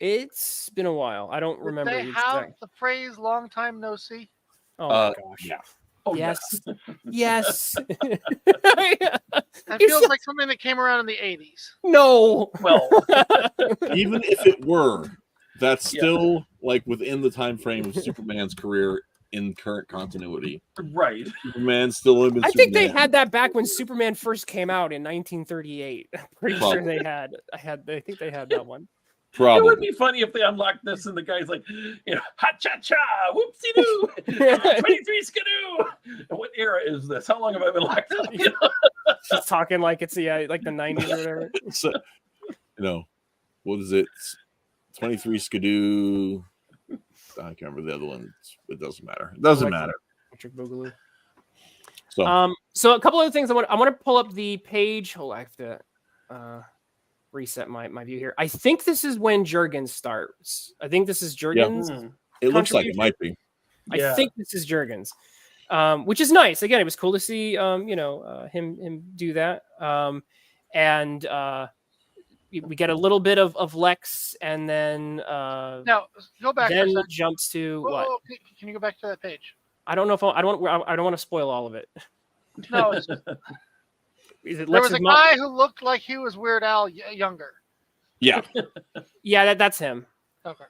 C: It's been a while. I don't remember.
D: They have the phrase "long time no see."
C: Oh my gosh!
B: Yeah.
E: Oh,
C: Yes. Yes.
D: That feels like something that came around in the 80s.
C: No.
E: Well,
B: Even if it were, that's still like within the time frame of Superman's career in current continuity.
E: right.
B: Superman's still in.
C: I think they had that back when Superman first came out in 1938. I'm pretty sure they had. I think they had that one.
B: Probably.
E: It would be funny if they unlocked this and the guy's like, ha cha cha, whoopsie doo, 23 skidoo. What era is this? How long have I been locked up?
C: She's talking like it's like the 90s or whatever.
B: So, what is it? 23 skidoo. I can't remember the other one. It doesn't matter. It doesn't matter.
C: Electric Boogaloo.
B: So,
C: a couple other things. I want to pull up the page. Hold on, I have to reset my view here. I think this is when Jurgens starts. I think this is Jurgens.
B: Yeah. It looks like it might be.
C: I think this is Jurgens, which is nice. Again, it was cool to see him do that. And we get a little bit of Lex, and then
D: now go back.
C: Then it jumps to what?
D: Can you go back to that page?
C: I don't know if I don't want to spoil all of it.
D: No. There was a guy who looked like he was Weird Al younger.
B: Yeah.
C: Yeah, that's him.
D: Okay.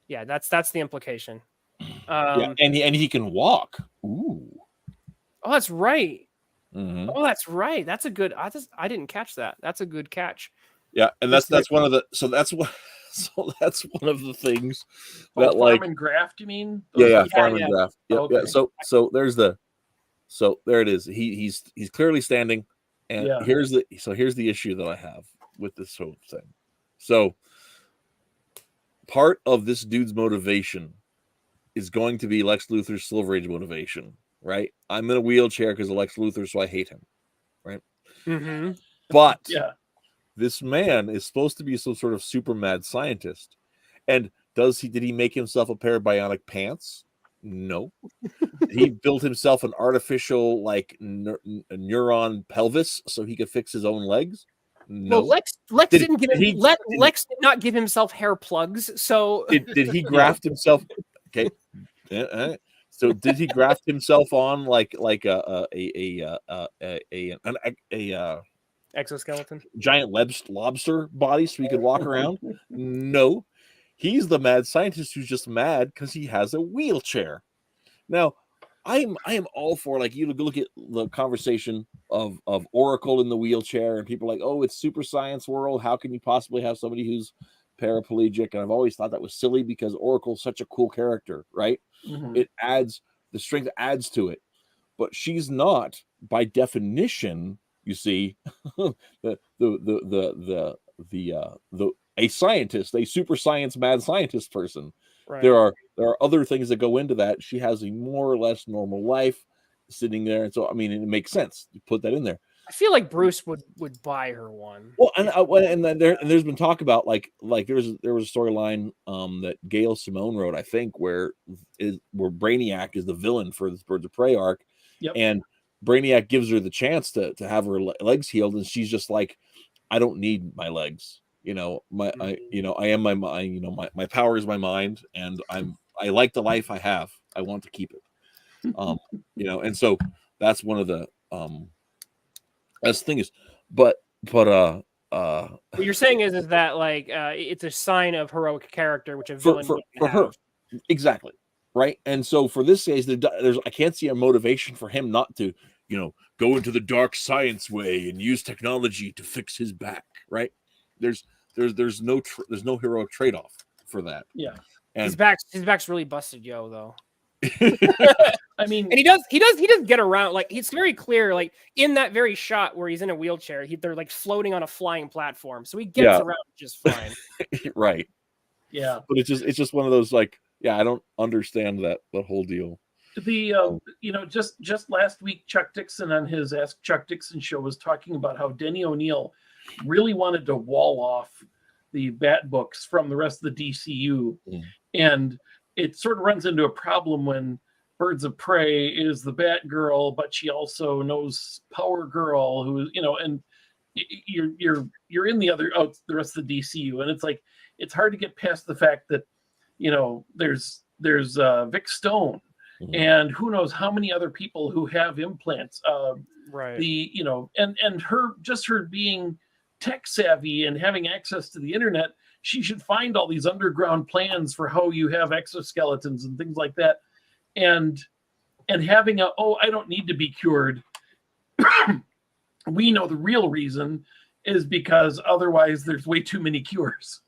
C: Yeah, that's the implication.
B: And he can walk. Ooh.
C: Oh, that's right.
B: Mm-hmm.
C: Oh, that's right. That's a good. I didn't catch that. That's a good catch.
B: Yeah, and that's one of the. So that's one of the things that
E: farm and graft. You mean?
B: Farm and graft. Yeah,
E: okay.
B: Yeah. So there it is. He's clearly standing. And here's the issue that I have with this whole thing. So part of this dude's motivation is going to be Lex Luthor's Silver Age motivation, right? I'm in a wheelchair because of Lex Luthor, so I hate him, right?
C: Mm-hmm.
B: But this man is supposed to be some sort of super mad scientist. And did he make himself a pair of bionic pants? No. He built himself an artificial neuron pelvis so he could fix his own legs. No.
C: Well, Lex did not give himself hair plugs. So
B: did he graft himself? Okay. So did he graft himself on like a
C: exoskeleton,
B: giant lobster body so he could walk around? No. He's the mad scientist who's just mad because he has a wheelchair. Now, I am all for, like, you look at the conversation of Oracle in the wheelchair, and people are like, oh, it's super science world. How can you possibly have somebody who's paraplegic? And I've always thought that was silly because Oracle's such a cool character, right? Mm-hmm. The strength adds to it, but she's not by definition. You see, a scientist, a super science mad scientist person. Right. There are other things that go into that. She has a more or less normal life sitting there, and so I mean, it makes sense to put that in there.
C: I feel like Bruce would buy her one.
B: Well, and there's been talk about like there was a storyline that Gail Simone wrote, I think, where Brainiac is the villain for this Birds of Prey arc, and Brainiac gives her the chance to have her legs healed, and she's just like, I don't need my legs. I am my mind. My power is my mind, and I like the life I have. I want to keep it. And so that's one of the that's the thing is, but what
C: you're saying is that like it's a sign of heroic character, which a villain
B: for her, exactly, right? And so for this case, there's I can't see a motivation for him not to go into the dark science way and use technology to fix his back, right? there's no heroic trade off for that.
E: Yeah,
B: and
C: his back's really busted, yo, though.
E: I mean,
C: and he does get around. Like, it's very clear, like in that very shot where he's in a wheelchair, they're like floating on a flying platform, so he gets around just fine.
B: Right.
E: Yeah,
B: but it's just one of those, like, I don't understand that whole deal.
E: The just last week, Chuck Dixon on his Ask Chuck Dixon show was talking about how Denny O'Neil really wanted to wall off the Bat books from the rest of the DCU, and it sort of runs into a problem when Birds of Prey is the Batgirl, but she also knows Power Girl, who and you're in the rest of the DCU, and it's like it's hard to get past the fact that there's Vic Stone, and who knows how many other people who have implants.
C: Right.
E: And her being tech savvy and having access to the internet, she should find all these underground plans for how you have exoskeletons and things like that. And having I don't need to be cured. We know the real reason is because otherwise there's way too many cures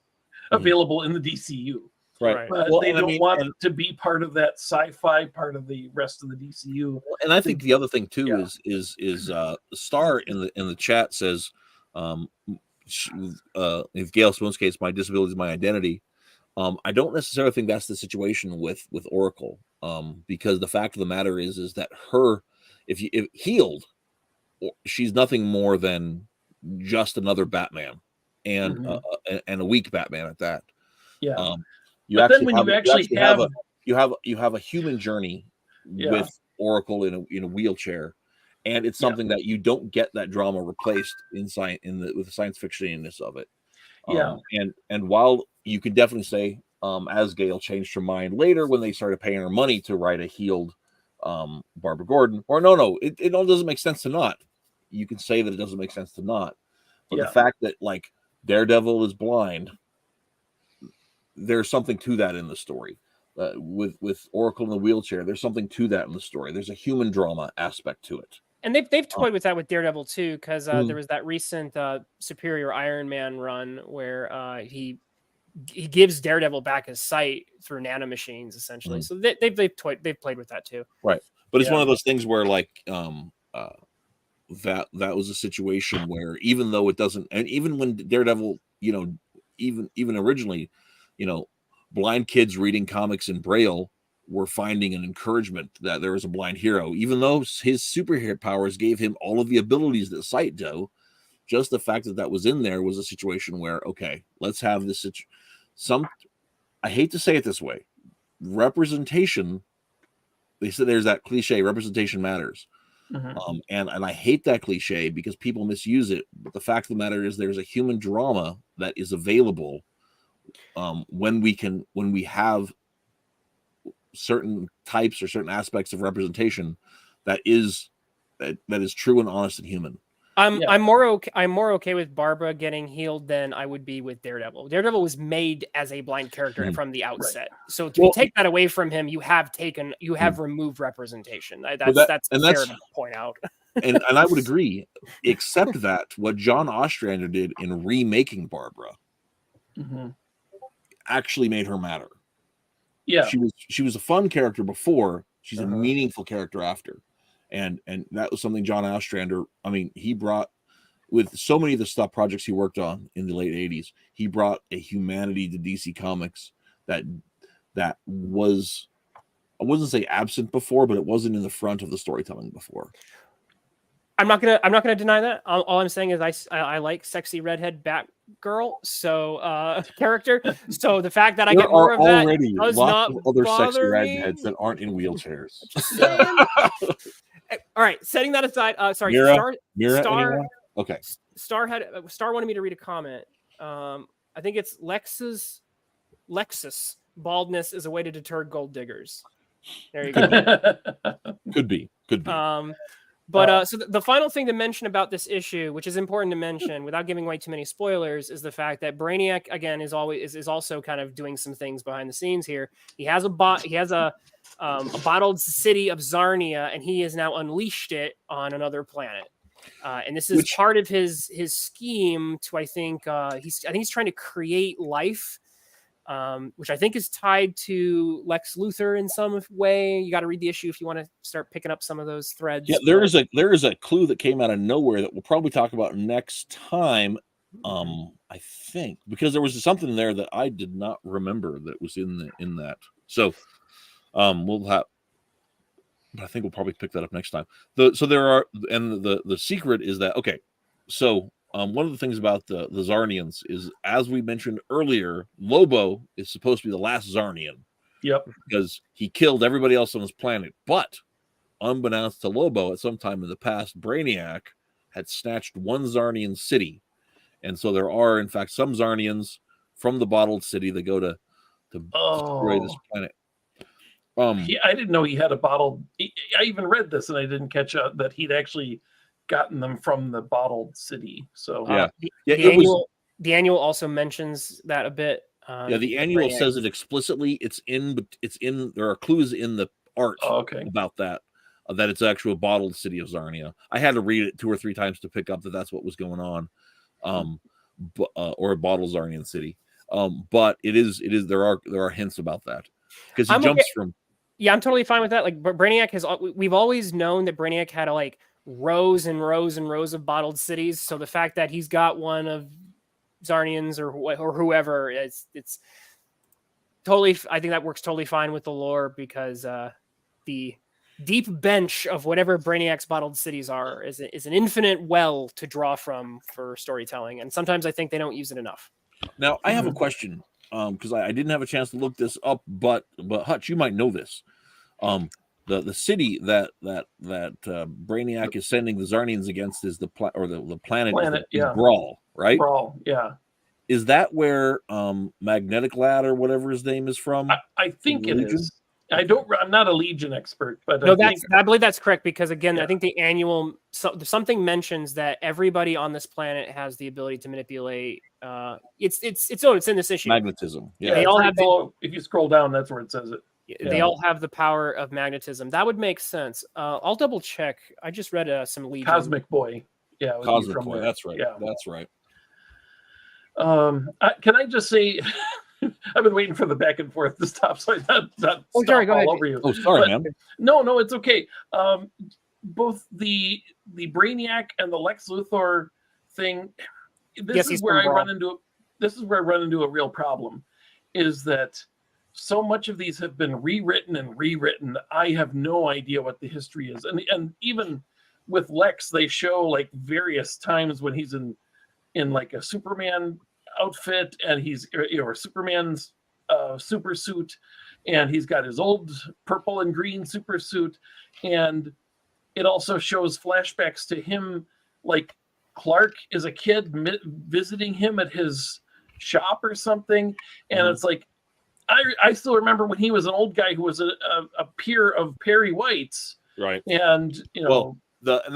E: available in the DCU.
B: Right.
E: But they don't want to be part of that sci-fi part of the rest of the DCU.
B: And I think the other thing too is Star in the chat says, if Gail Spoon's case, my disability is my identity. I don't necessarily think that's the situation with Oracle, because the fact of the matter is that if healed, she's nothing more than just another Batman, and a weak Batman at that.
E: Yeah.
B: You have a human journey with Oracle in a wheelchair, and it's something that you don't get that drama replaced with the science fictionness of it. And while you could definitely say, as Gail changed her mind later when they started paying her money to write a healed Barbara Gordon, or it all doesn't make sense to not. You can say that it doesn't make sense to not, but the fact that like Daredevil is blind, there's something to that in the story. With Oracle in the wheelchair, there's something to that in the story. There's a human drama aspect to it.
C: And they've toyed with that with Daredevil too, because there was that recent Superior Iron Man run where he gives Daredevil back his sight through nanomachines, essentially. So they've played with that too.
B: Right, but it's one of those things where like that was a situation where even though it doesn't, and even when Daredevil, even originally, blind kids reading comics in Braille were finding an encouragement that there was a blind hero, even though his superhero powers gave him all of the abilities that sight do. Just the fact that was in there was a situation where, okay, let's have this. I hate to say it this way, representation. They said there's that cliche, representation matters. And I hate that cliche because people misuse it. But the fact of the matter is there's a human drama that is available when we have certain types or certain aspects of representation that is true and honest and human.
C: I'm more okay with Barbara getting healed than I would be with Daredevil. Daredevil was made as a blind character from the outset. Right. So to take that away from him, you have removed representation. That's fair to point out.
B: and I would agree, except that what John Ostrander did in remaking Barbara actually made her matter. Yeah, she was a fun character before. She's a meaningful character after. And that was something John Ostrander, he brought, with so many of the stuff projects he worked on in the late 80s, he brought a humanity to DC Comics that was, I wouldn't say absent before, but it wasn't in the front of the storytelling before.
C: I'm not gonna deny that. All I'm saying is I like sexy redhead Batgirl character. So the fact that I get more of that does not
B: other
C: bother
B: sexy
C: me.
B: redheads that aren't in wheelchairs.
C: All right, setting that aside. Sorry,
B: Mira,
C: Star.
B: Okay.
C: Star wanted me to read a comment. I think it's Lexus baldness is a way to deter gold diggers. There you go.
B: Could be.
C: But so the final thing to mention about this issue, which is important to mention without giving away too many spoilers, is the fact that Brainiac again is also kind of doing some things behind the scenes here. He has a bottled city of Zarnia, and he has now unleashed it on another planet. And this is part of his scheme to, I think he's trying to create life, which I think is tied to Lex Luthor in some way. You got to read the issue if you want to start picking up some of those threads.
B: Yeah, there is a clue that came out of nowhere that we'll probably talk about next time. I think because there was something there that I did not remember that was in that. So we'll have, but I think we'll probably pick that up next time. So there are, and the secret is that, okay, so one of the things about the Zarnians is, as we mentioned earlier, Lobo is supposed to be the last Zarnian.
E: Yep.
B: Because he killed everybody else on his planet. But unbeknownst to Lobo, at some time in the past, Brainiac had snatched one Zarnian city. And so there are, in fact, some Zarnians from the bottled city that go to destroy this planet.
E: I didn't know he had a bottled. I even read this, and I didn't catch that he'd actually gotten them from the bottled city. So
C: the annual also mentions that a bit.
B: The annual says it explicitly. It's in. There are clues in the art about that. That it's actually a bottled city of Zarnia. I had to read it 2 or 3 times to pick up that that's what was going on. Or a bottled Zarnian city. But it is. There are hints about that because he jumps from.
C: Yeah, I'm totally fine with that. Like Brainiac we've always known that Brainiac had like rows and rows and rows of bottled cities. So the fact that he's got one of Zarnians or whoever, it's totally. I think that works totally fine with the lore because the deep bench of whatever Brainiac's bottled cities are is an infinite well to draw from for storytelling, and sometimes I think they don't use it enough.
B: Now I have a question. Because I didn't have a chance to look this up, but Hutch, you might know this. The city that Brainiac is sending the Zarnians against is the planet is Brawl, right?
E: Brawl, yeah.
B: Is that where Magnetic Lad or whatever his name is from?
E: I think it is. I'm not a Legion expert, but
C: no, I believe that's correct because again, I think the annual something mentions that everybody on this planet has the ability to manipulate. It's in this issue.
B: Magnetism.
E: Yeah, they all have. If you scroll down, that's where it says it.
C: Yeah. They all have the power of magnetism. That would make sense. I'll double check. I just read some Legion.
E: Cosmic Boy. Yeah,
B: Cosmic Boy. That's right. Yeah, that's right.
E: Can I just say? I've been waiting for the back and forth to stop, so I not
C: sorry, go ahead.
E: over you.
B: Oh, sorry, man.
E: No, it's okay. Both the Brainiac and the Lex Luthor thing. This is where I run into a real problem. Is that so much of these have been rewritten and rewritten. I have no idea what the history is, and even with Lex, they show like various times when he's in like a Superman outfit and he's Superman's super suit, and he's got his old purple and green super suit, and it also shows flashbacks to him like Clark is a kid visiting him at his shop or something, and it's like I still remember when he was an old guy who was a peer of Perry White's,
B: right?
E: And
B: and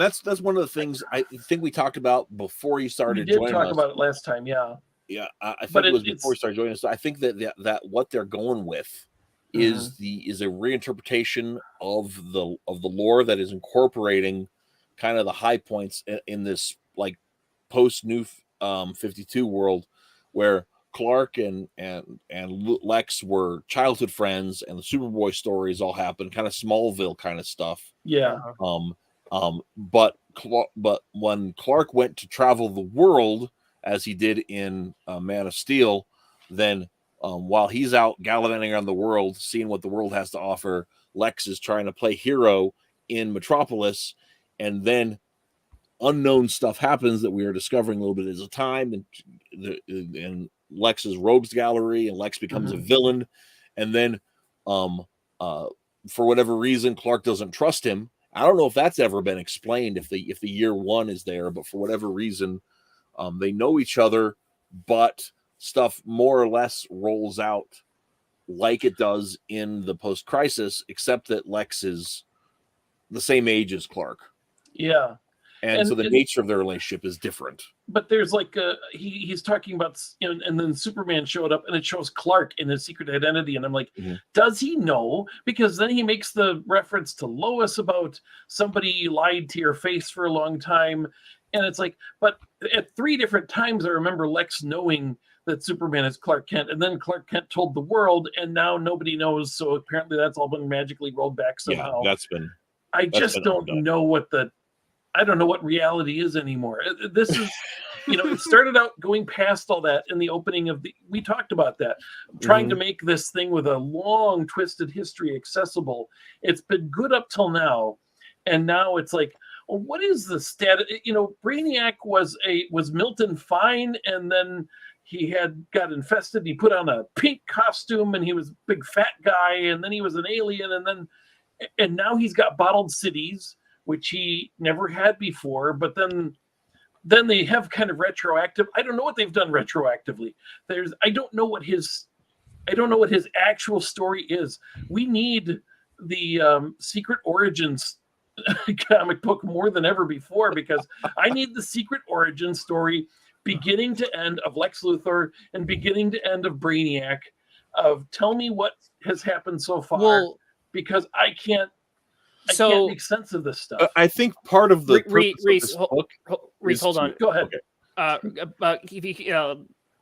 B: that's one of the things I think we talked about before you started.
E: We did talk about it last time, yeah.
B: Yeah, I think it was before we started joining us. I think that what they're going with is a reinterpretation of the lore that is incorporating kind of the high points in this like post New 52 world where Clark and Lex were childhood friends, and the Superboy stories all happened, kind of Smallville kind of stuff.
E: Yeah.
B: But when Clark went to travel the world, as he did in Man of Steel, then while he's out gallivanting around the world, seeing what the world has to offer, Lex is trying to play hero in Metropolis, and then unknown stuff happens that we are discovering a little bit at a time, and Lex's rogues gallery, and Lex becomes a villain, and then for whatever reason, Clark doesn't trust him. I don't know if that's ever been explained, if the year one is there, but for whatever reason, they know each other, but stuff more or less rolls out like it does in the post-crisis, except that Lex is the same age as Clark.
E: Yeah.
B: And so the nature of their relationship is different.
E: But there's like he's talking about, and then Superman showed up and it shows Clark in his secret identity, and I'm like, does he know? Because then he makes the reference to Lois about somebody lied to your face for a long time, and it's like, but at 3 different times I remember Lex knowing that Superman is Clark Kent, and then Clark Kent told the world, and now nobody knows. So apparently that's all been magically rolled back somehow.
B: Yeah,
E: I just don't know what I don't know what reality is anymore. This is, it started out going past all that in the opening of we talked about that, trying to make this thing with a long twisted history accessible. It's been good up till now. And now it's like, well, what is the status? Brainiac was Milton Fine, and then he got infested. He put on a pink costume and he was a big fat guy, and then he was an alien, and now he's got bottled cities, which he never had before. But then they have kind of retroactive. I don't know what they've done retroactively. I don't know what his actual story is. We need the Secret Origins comic book more than ever before, because I need the Secret Origin story beginning to end of Lex Luthor and beginning to end of Brainiac. Tell me what has happened so far, because I can't make sense of this stuff.
B: I think part of the
C: Reese, hold on.
E: Go ahead.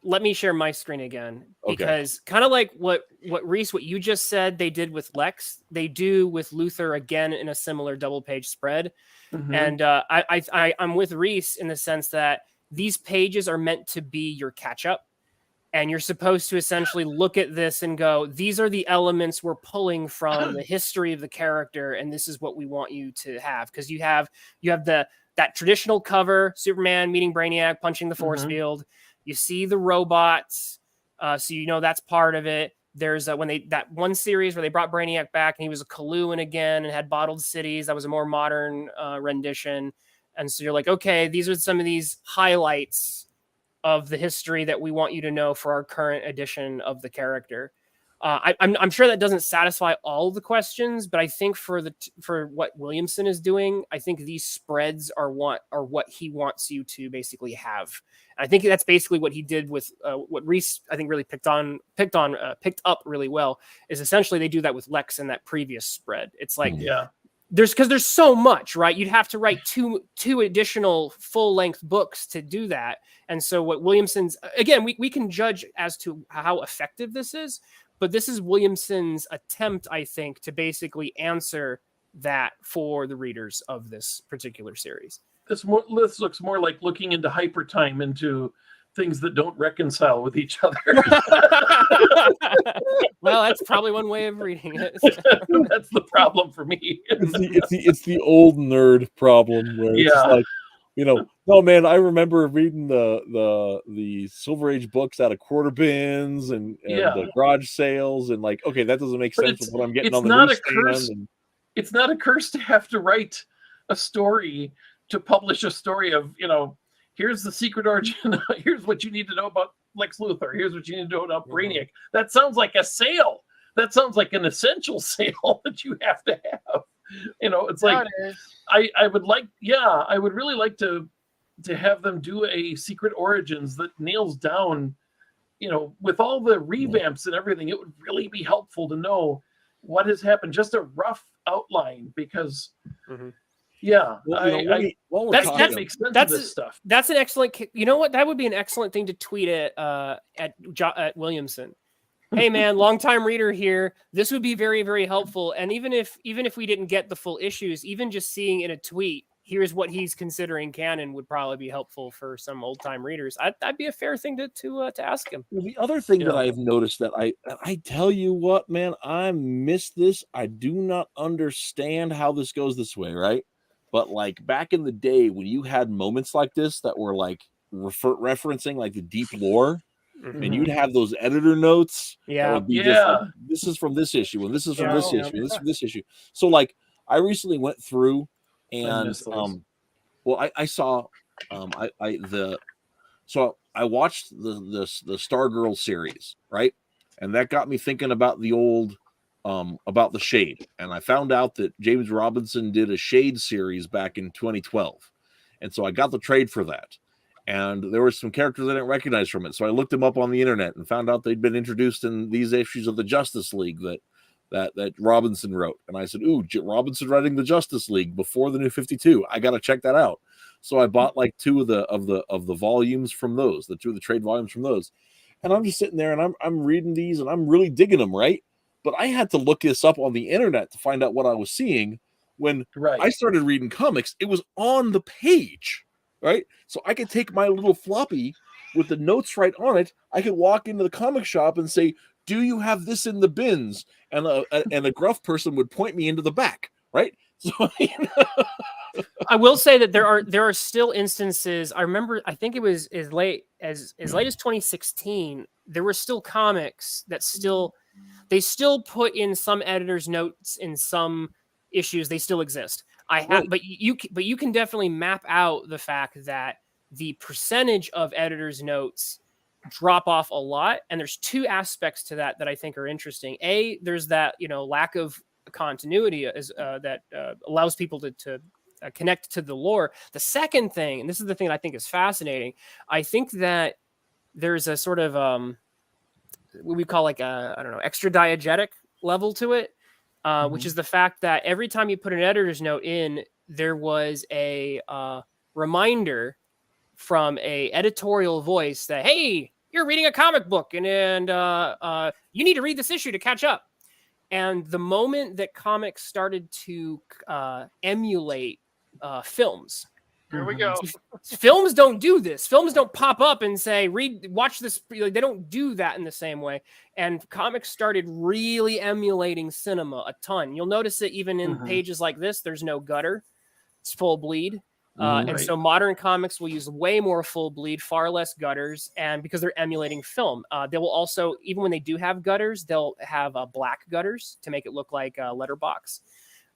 C: Let me share my screen again, because kind of like what Reese, what you just said, they did with Lex, they do with Luthor again in a similar double page spread. And I'm with Reese in the sense that these pages are meant to be your catch up. And you're supposed to essentially look at this and go, these are the elements we're pulling from the history of the character, and this is what we want you to have. Because you have that traditional cover, Superman meeting Brainiac, punching the force field. You see the robots, so that's part of it. There's that one series where they brought Brainiac back and he was a Kaluan again and had bottled cities. That was a more modern rendition. And so you're like, okay, these are some of these highlights of the history that we want you to know for our current edition of the character. I'm sure that doesn't satisfy all the questions, but I think for what Williamson is doing, I think these spreads are what he wants you to basically have. And I think that's basically what he did with what Reese, I think, really picked up really well, is essentially they do that with Lex in that previous spread. It's like, there's so much, right? You'd have to write two additional full-length books to do that. And so what Williamson's, again, we can judge as to how effective this is, but this is Williamson's attempt, I think, to basically answer that for the readers of this particular series.
E: This looks more like looking into hyper time, into things that don't reconcile with each other.
C: Well, that's probably one way of reading it.
E: That's the problem for me.
B: It's the old nerd problem where it's like, no, man, I remember reading the Silver Age books out of quarter bins and the garage sales, and like, okay, that doesn't make sense with what I'm getting on the newsstand.
E: It's not a curse to have to write a story, to publish a story of, here's the secret origin. Here's what you need to know about Lex Luthor. Here's what you need to know about Brainiac. That sounds like a sale. That sounds like an essential sale that you have to have. It's like, I would really like to have them do a Secret Origins that nails down, with all the revamps and everything. It would really be helpful to know what has happened. Just a rough outline, because that makes sense of this stuff.
C: That's an excellent. You know what? That would be an excellent thing to tweet at Williamson. Hey man, longtime reader here. This would be very, very helpful. And even if we didn't get the full issues, even just seeing in a tweet, here's what he's considering canon, would probably be helpful for some old time readers. That'd be a fair thing to ask him.
B: The other thing that I've noticed that I tell you what, man, I miss this. I do not understand how this goes this way, right? But like back in the day when you had moments like this that were like referencing like the deep lore. And you'd have those editor notes.
C: Yeah.
B: Just like, this is from this issue, and this is from this issue, and this is from this issue. So like I recently went through and I saw I watched the Stargirl series, right? And that got me thinking about the old about the Shade. And I found out that James Robinson did a Shade series back in 2012. And so I got the trade for that. And there were some characters I didn't recognize from it. So I looked them up on the internet and found out they'd been introduced in these issues of the Justice League that Robinson wrote. And I said, ooh, Robinson writing the Justice League before the New 52. I got to check that out. So I bought like two of the volumes from those, the two of the trade volumes from those. And I'm just sitting there and I'm reading these and I'm really digging them, right? But I had to look this up on the internet to find out what I was seeing. When I started reading comics, it was on the page, right? So I could take my little floppy with the notes right on it. I could walk into the comic shop and say, do you have this in the bins? And a gruff person would point me into the back, right? So
C: I will say that there are still instances. I remember, I think it was as late as 2016. There were still comics that still put in some editor's notes in some issues. They still exist. But you can definitely map out the fact that the percentage of editor's notes drop off a lot, and there's two aspects to that I think are interesting. There's that lack of continuity that allows people to connect to the lore. The second thing, and this is the thing that I think is fascinating, I think that there's a sort of what we call like a extra diegetic level to it, which is the fact that every time you put an editor's note in, there was a reminder from a editorial voice that, hey, you're reading a comic book and you need to read this issue to catch up. And the moment that comics started to emulate films,
D: here we go.
C: Films don't do this. Films don't pop up and say, watch this. They don't do that in the same way. And comics started really emulating cinema a ton. You'll notice it even in pages like this. There's no gutter. It's full bleed. And so modern comics will use way more full bleed, far less gutters, and because they're emulating film. They will also, even when they do have gutters, they'll have black gutters to make it look like a letterbox,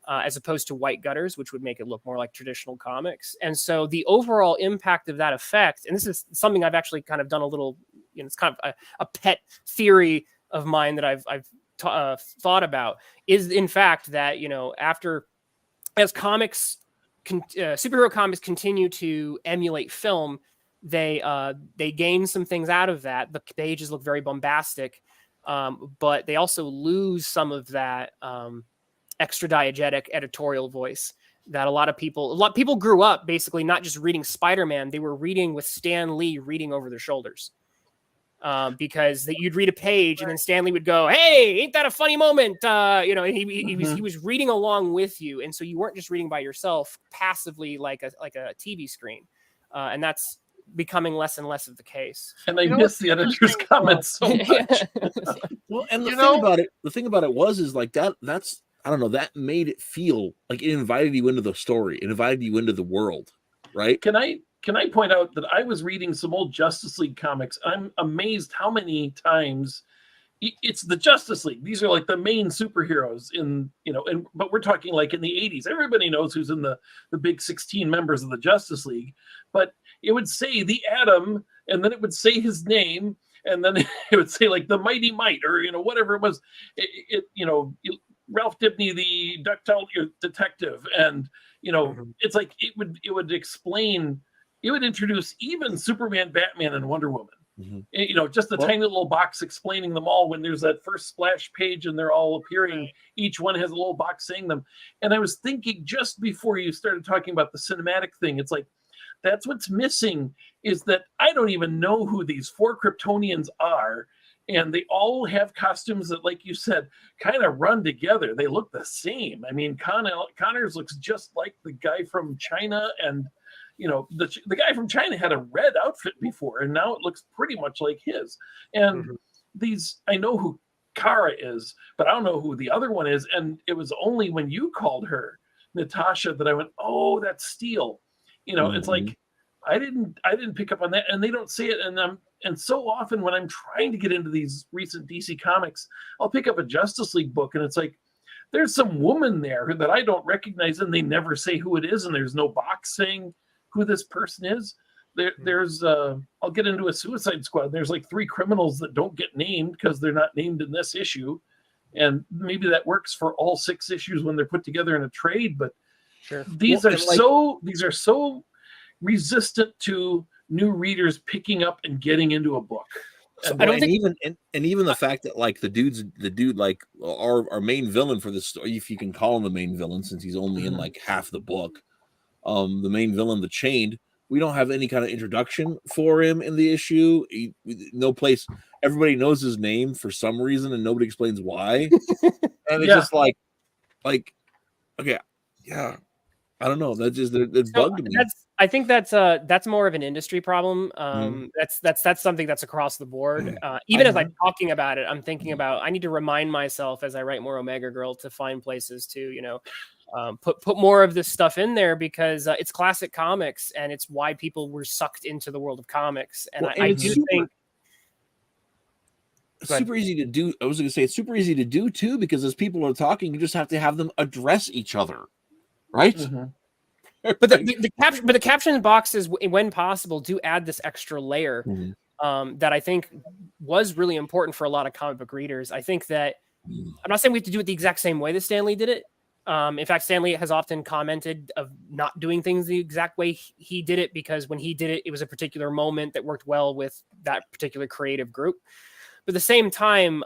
C: as opposed to white gutters, which would make it look more like traditional comics. And so the overall impact of that effect, and this is something I've actually kind of done a little, it's kind of a pet theory of mine that I've thought about, is in fact that, as comics, superhero comics continue to emulate film, they gain some things out of that. The pages look very bombastic, but they also lose some of that extra diegetic editorial voice that a lot of people grew up basically not just reading Spider-Man, they were reading with Stan Lee reading over their shoulders. Because you'd read a page and then Stanley would go, "Hey, ain't that a funny moment?" He was reading along with you, and so you weren't just reading by yourself passively like a TV screen, and that's becoming less and less of the case.
E: And I miss the editor's comments so much.
B: Well, and the thing about it was like that's I don't know, that made it feel like it invited you into the story, it invited you into the world, right?
E: Can I point out that I was reading some old Justice League comics? I'm amazed how many times it's the Justice League. These are like the main superheroes but we're talking like in the 80s. Everybody knows who's in the big 16 members of the Justice League, but it would say the Atom, and then it would say his name, and then it would say like the Mighty Might, or whatever it was. Ralph Dibny, the ductile detective, and it's like it would explain. It would introduce even Superman, Batman, and Wonder Woman. Just a tiny little box explaining them all. When there's that first splash page and they're all appearing, each one has a little box saying them. And I was thinking just before you started talking about the cinematic thing, it's like, that's what's missing, is that I don't even know who these 4 Kryptonians are. And they all have costumes that, like you said, kind of run together. They look the same. I mean, Connors looks just like the guy from China, and the guy from China had a red outfit before, and now it looks pretty much like his. And I know who Kara is, but I don't know who the other one is. And it was only when you called her Natasha that I went, oh, that's Steel. It's like I didn't pick up on that, and they don't say it. And so often when I'm trying to get into these recent DC comics, I'll pick up a Justice League book, and it's like, there's some woman there that I don't recognize, and they never say who it is, and there's no box saying who this person is. There's I'll get into a Suicide Squad. There's like 3 criminals that don't get named because they're not named in this issue, and maybe that works for all 6 issues when they're put together in a trade. But these are so resistant to new readers picking up and getting into a book.
B: So, even the fact that like the dude like our main villain for this story, if you can call him the main villain since he's only in like half the book, the main villain, the Chained, we don't have any kind of introduction for him in the issue. No place. Everybody knows his name for some reason, and nobody explains why. And it's just like, okay, yeah, I don't know. That just it bugged me.
C: I think that's more of an industry problem. That's something that's across the board. Even as I'm talking about it, I'm thinking about I need to remind myself as I write more Omega Girl to find places to put more of this stuff in there because it's classic comics and it's why people were sucked into the world of comics. And I do think
B: it's super easy to do. I was going to say it's super easy to do too because as people are talking, you just have to have them address each other, right?
C: But the caption boxes, when possible, do add this extra layer that I think was really important for a lot of comic book readers. I think that I'm not saying we have to do it the exact same way that Stan Lee did it. In fact, Stan Lee has often commented of not doing things the exact way he did it because when he did it, it was a particular moment that worked well with that particular creative group. But at the same time,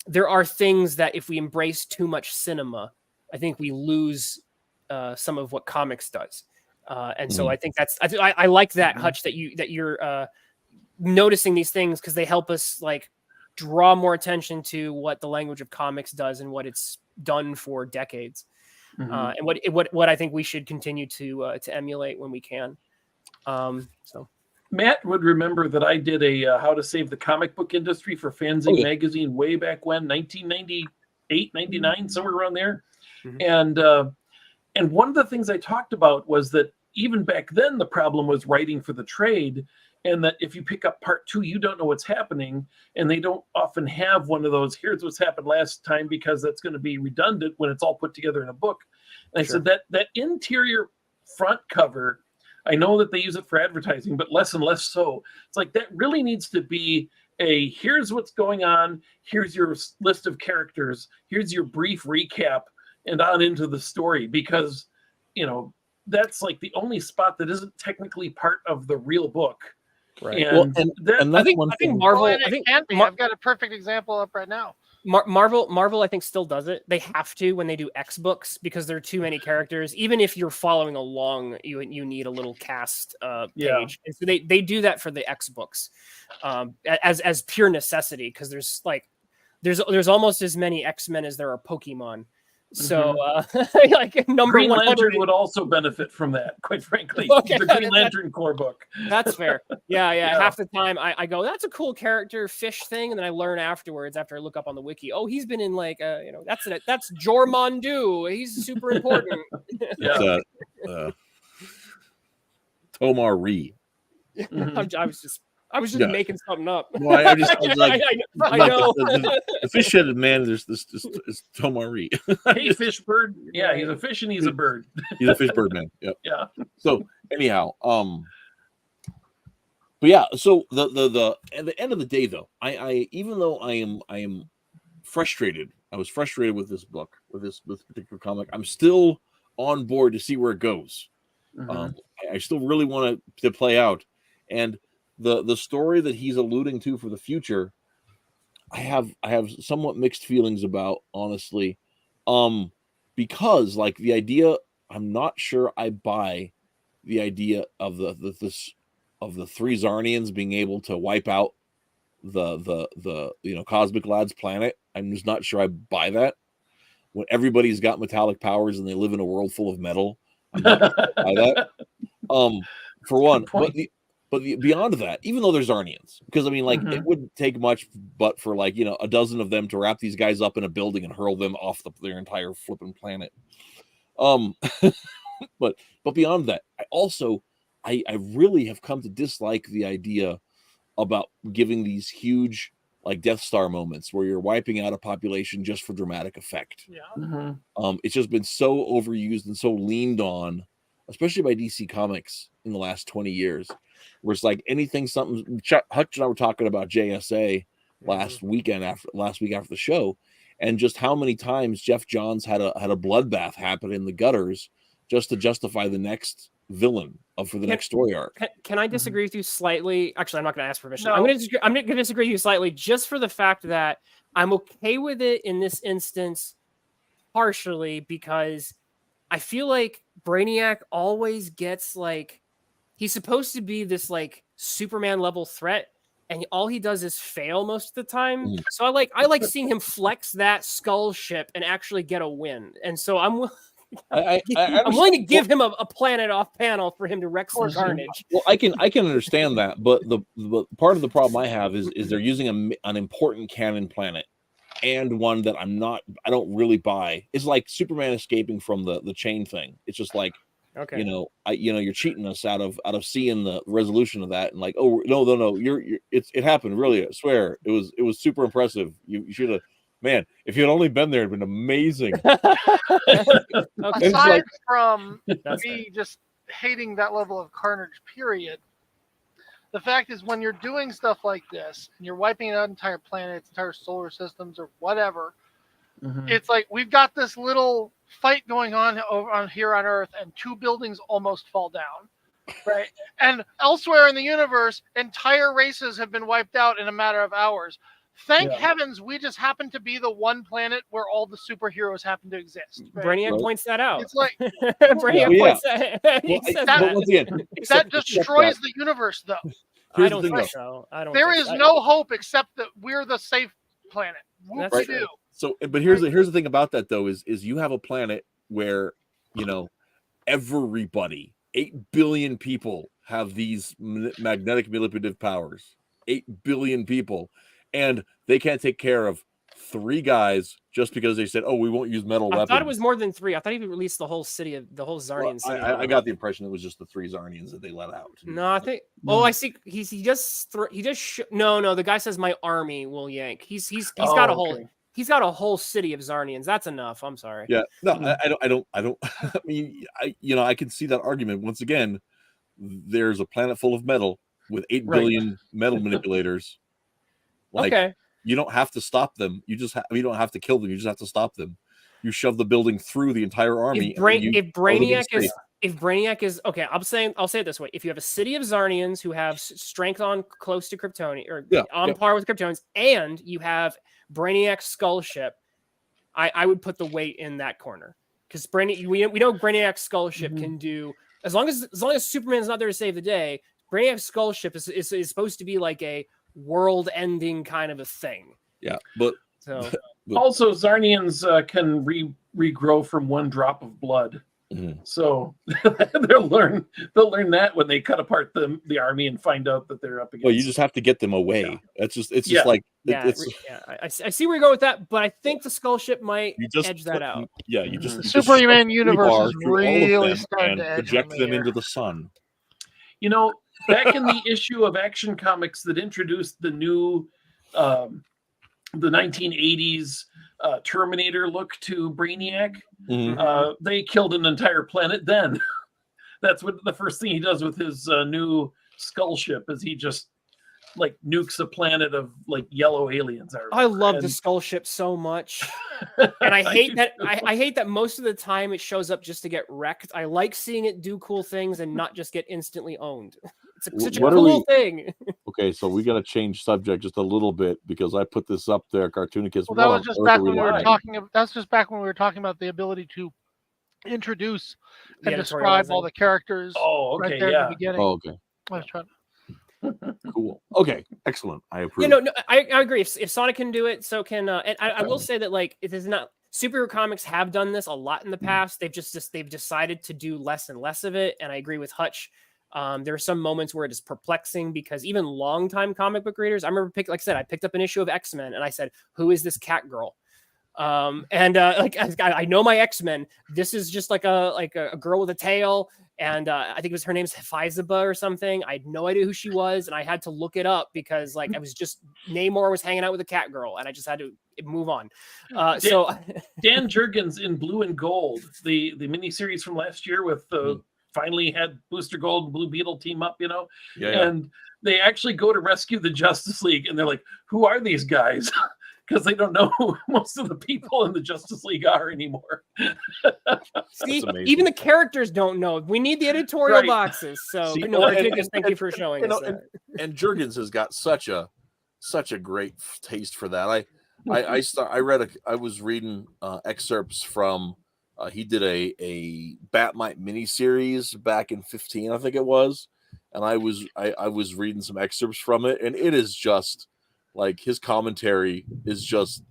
C: there are things that if we embrace too much cinema, I think we lose some of what comics does. And so I think I like that, Hutch, that you're noticing these things because they help us like draw more attention to what the language of comics does and what it's done for decades. And what I think we should continue to emulate when we can. So
E: Matt would remember that I did a How to Save the Comic Book Industry for Fanzine magazine way back when, 1998, 99, somewhere around there. And one of the things I talked about was that even back then, the problem was writing for the trade. And that if you pick up part 2, you don't know what's happening. And they don't often have one of those, here's what's happened last time, because that's going to be redundant when it's all put together in a book. And I said that interior front cover, I know that they use it for advertising, but less and less so. It's like that really needs to be here's what's going on. Here's your list of characters. Here's your brief recap and on into the story, because, that's like the only spot that isn't technically part of the real book.
B: Right.
E: And
C: I think Marvel.
D: I've got a perfect example up right now.
C: Marvel, I think, still does it. They have to when they do X books because there are too many characters. Even if you're following along, you need a little cast page, and so they do that for the X books as pure necessity because there's almost as many X-Men as there are Pokemon. So, like number
E: Green
C: 100
E: Lantern would also benefit from that, quite frankly. The Green Lantern core book.
C: That's fair. Yeah. Half the time I go, that's a cool character fish thing, and then I learn afterwards after I look up on the wiki. Oh, he's been in like that's Jormundu. He's super important.
B: Tomar Ree.
C: I was just making something up.
B: Well, I was like, I know. The fish-headed man, there's this Tomar Ree.
E: Hey, fish bird. Yeah, he's a fish and he's a bird.
B: He's a fish bird man. Yep.
E: Yeah.
B: So anyhow, but yeah, so the at the end of the day though, I even though I am frustrated, I was frustrated with this book, with this particular comic, I'm still on board to see where it goes. I still really want it to play out. And the story that he's alluding to for the future, I have somewhat mixed feelings about, honestly, because like the idea, I'm not sure I buy the idea of the three Zarnians being able to wipe out the Cosmic Lad's planet. I'm just not sure I buy that. When everybody's got metallic powers and they live in a world full of metal, I'm not sure I buy that. For one, but beyond that, even though there's Zarnians, because I mean, like, it wouldn't take much but for like, a dozen of them to wrap these guys up in a building and hurl them off their entire flipping planet. But beyond that, I really have come to dislike the idea about giving these huge like Death Star moments where you're wiping out a population just for dramatic effect.
D: Yeah.
B: It's just been so overused and so leaned on, especially by DC Comics in the last 20 years, where it's like anything, something. Hutch and I were talking about JSA last week after the show, and just how many times Jeff Johns had a bloodbath happen in the gutters just to justify the next villain for the next story arc.
C: Can I disagree with you slightly? Actually, I'm not going to ask permission.
D: No.
C: I'm going to disagree with you slightly, just for the fact that I'm okay with it in this instance, partially because I feel like Brainiac always gets like, he's supposed to be this like Superman level threat, and all he does is fail most of the time. So I like seeing him flex that skull ship and actually get a win. And so I'm willing to give him a planet off panel for him to wreck some carnage.
B: Well, I can understand that, but the part of the problem I have is they're using an important canon planet and one that I don't really buy. It's like Superman escaping from the chain thing. It's just like,
C: okay,
B: you're cheating us out of seeing the resolution of that, and like, oh no, it happened, really, I swear, it was super impressive. You should have, man, if you had only been there, it'd been amazing.
D: Aside from me just hating that level of carnage, period, the fact is when you're doing stuff like this and you're wiping out entire planets, entire solar systems, or whatever, it's like we've got this little fight going on here on Earth, and 2 buildings almost fall down, right? And elsewhere in the universe, entire races have been wiped out in a matter of hours. Thank heavens we just happen to be the one planet where all the superheroes happen to exist. Right?
C: Brainiac points that out.
D: It's like
C: Brainiac points that.
B: Once again,
D: that destroys the universe, though.
C: I don't think so.
D: There is no hope except that we're the safe planet. Whoop-de-doo.
B: So, but here's the thing about that, though, is you have a planet where, everybody, 8 billion people have these magnetic manipulative powers. 8 billion people. And they can't take care of 3 guys just because they said, "Oh, we won't use metal weapons."
C: I thought it was more than 3. I thought he released the whole Zarnian city.
B: I got the impression it was just the 3 Zarnians that they let out.
C: No, I think. Oh, I see. No. The guy says my army will yank. He's got a whole. Okay. He's got a whole city of Zarnians. That's enough. I'm sorry.
B: Yeah. No, I don't. I mean, I can see that argument. Once again, there's a planet full of metal with 8 billion metal manipulators. Like,
C: okay.
B: You don't have to stop them. You don't have to kill them. You just have to stop them. You shove the building through the entire army.
C: If Brainiac is okay, I'll say it this way: if you have a city of Zarnians who have strength on close to Kryptonian or on par with Kryptonians, and you have Brainiac's skull ship, I would put the weight in that corner because we know Brainiac's skull ship can do as long as Superman's not there to save the day. Brainiac's skull ship is supposed to be like a world-ending kind of a thing.
B: Yeah, but
E: also Zarnians can regrow from 1 drop of blood. So they'll learn that when they cut apart the army and find out that they're up against.
B: Well, you just have to get them away. It's just like
C: I see where you go with that, but I think the skull ship might edge that out.
B: Yeah, you just
D: the Superman universe is really starting to
B: project them into the sun.
E: Back in the issue of Action Comics that introduced the new, the 1980s Terminator look to Brainiac, they killed an entire planet then. That's what the first thing he does with his new skull ship is he just like nukes a planet of like yellow aliens.
C: I love the skull ship so much. And I hate that I hate that most of the time it shows up just to get wrecked. I like seeing it do cool things and not just get instantly owned. It's such a cool thing.
B: Okay, so we got to change subject just a little bit because I put this up there, Cartoonicus.
D: Well, that was just back when we were talking. That's just back when we were talking about the ability to introduce and describe all the characters.
E: Oh, okay,
D: right there at the beginning.
B: Oh, okay.
D: I was trying.
B: Cool. Okay, excellent. I approve.
C: No, I agree. If Sonic can do it, so can. And I will say that like it is not. Superhero comics have done this a lot in the past. They've decided to do less and less of it, and I agree with Hutch. There are some moments where it is perplexing because even longtime comic book readers, I remember I picked up an issue of X-Men and I said, "Who is this cat girl?" I know my X-Men. This is just like a girl with a tail, and I think her name's Hephzibah or something. I had no idea who she was, and I had to look it up because I was just Namor was hanging out with a cat girl, and I just had to move on.
E: Dan Jurgens in Blue and Gold, the miniseries from last year with finally had Booster Gold and Blue Beetle team up, and they actually go to rescue the Justice League, and they're like, "Who are these guys?" because they don't know who most of the people in the Justice League are anymore.
C: See, even the characters don't know. We need the editorial boxes. So, thank you for showing us that.
B: And Jurgens has got such a great taste for that. I was reading excerpts from he did a Batmite miniseries back in 2015, I think it was, and I was reading some excerpts from it, and it is just like his commentary is just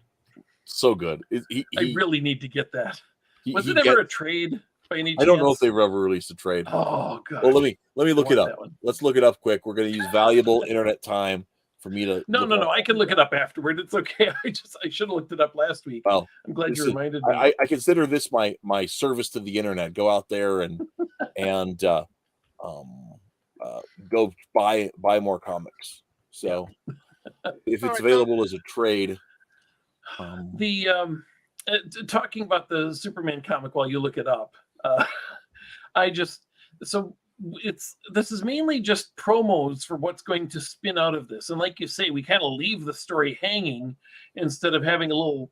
B: so good.
E: I really need to get that. Was it ever a trade by any chance?
B: I don't know if they've ever released a trade.
E: Oh god.
B: Well, let me look it up. Let's look it up quick. We're going to use valuable internet time for me to.
E: No. I can look it up afterward. It's okay. I should have looked it up last week. Well, I'm glad you reminded me.
B: I consider this my service to the internet. Go out there and go buy more comics. So if it's available as a trade,
E: talking about the Superman comic while you look it up, this is mainly just promos for what's going to spin out of this, and like you say, we kind of leave the story hanging instead of having a little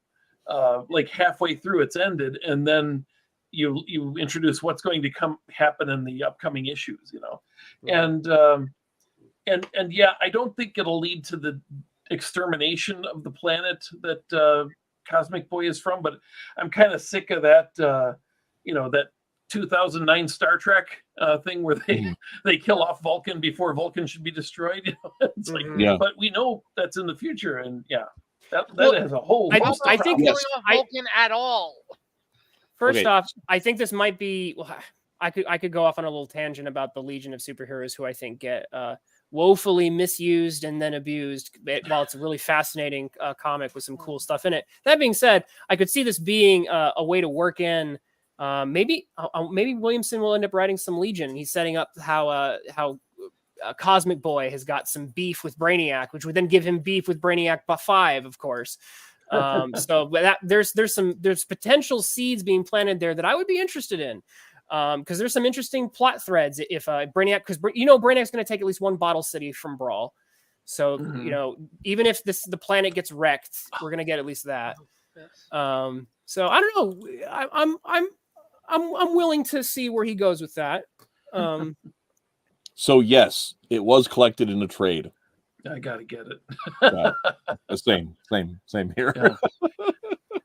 E: like halfway through it's ended, and then you introduce what's going to happen in the upcoming issues, and yeah, I don't think it'll lead to the extermination of the planet that Cosmic Boy is from, but I'm kind of sick of that that 2009 Star Trek thing where they kill off Vulcan before Vulcan should be destroyed. It's like, but we know that's in the future, and that has a whole.
C: I think
D: Vulcan at all.
C: First off, I think this might be. Well, I could go off on a little tangent about the Legion of Superheroes who I think get woefully misused and then abused. While it's a really fascinating comic with some cool stuff in it. That being said, I could see this being a way to work in. Maybe Williamson will end up writing some Legion. He's setting up how Cosmic Boy has got some beef with Brainiac, which would then give him beef with Brainiac 5, of course. So that there's potential seeds being planted there that I would be interested in. Because there's some interesting plot threads if Brainiac, because Brainiac's going to take at least one bottle city from Brawl. So even if the planet gets wrecked, we're going to get at least that. So I don't know. I'm willing to see where he goes with that.
B: So yes, it was collected in a trade.
E: I gotta get it.
B: Same here.
E: Yeah.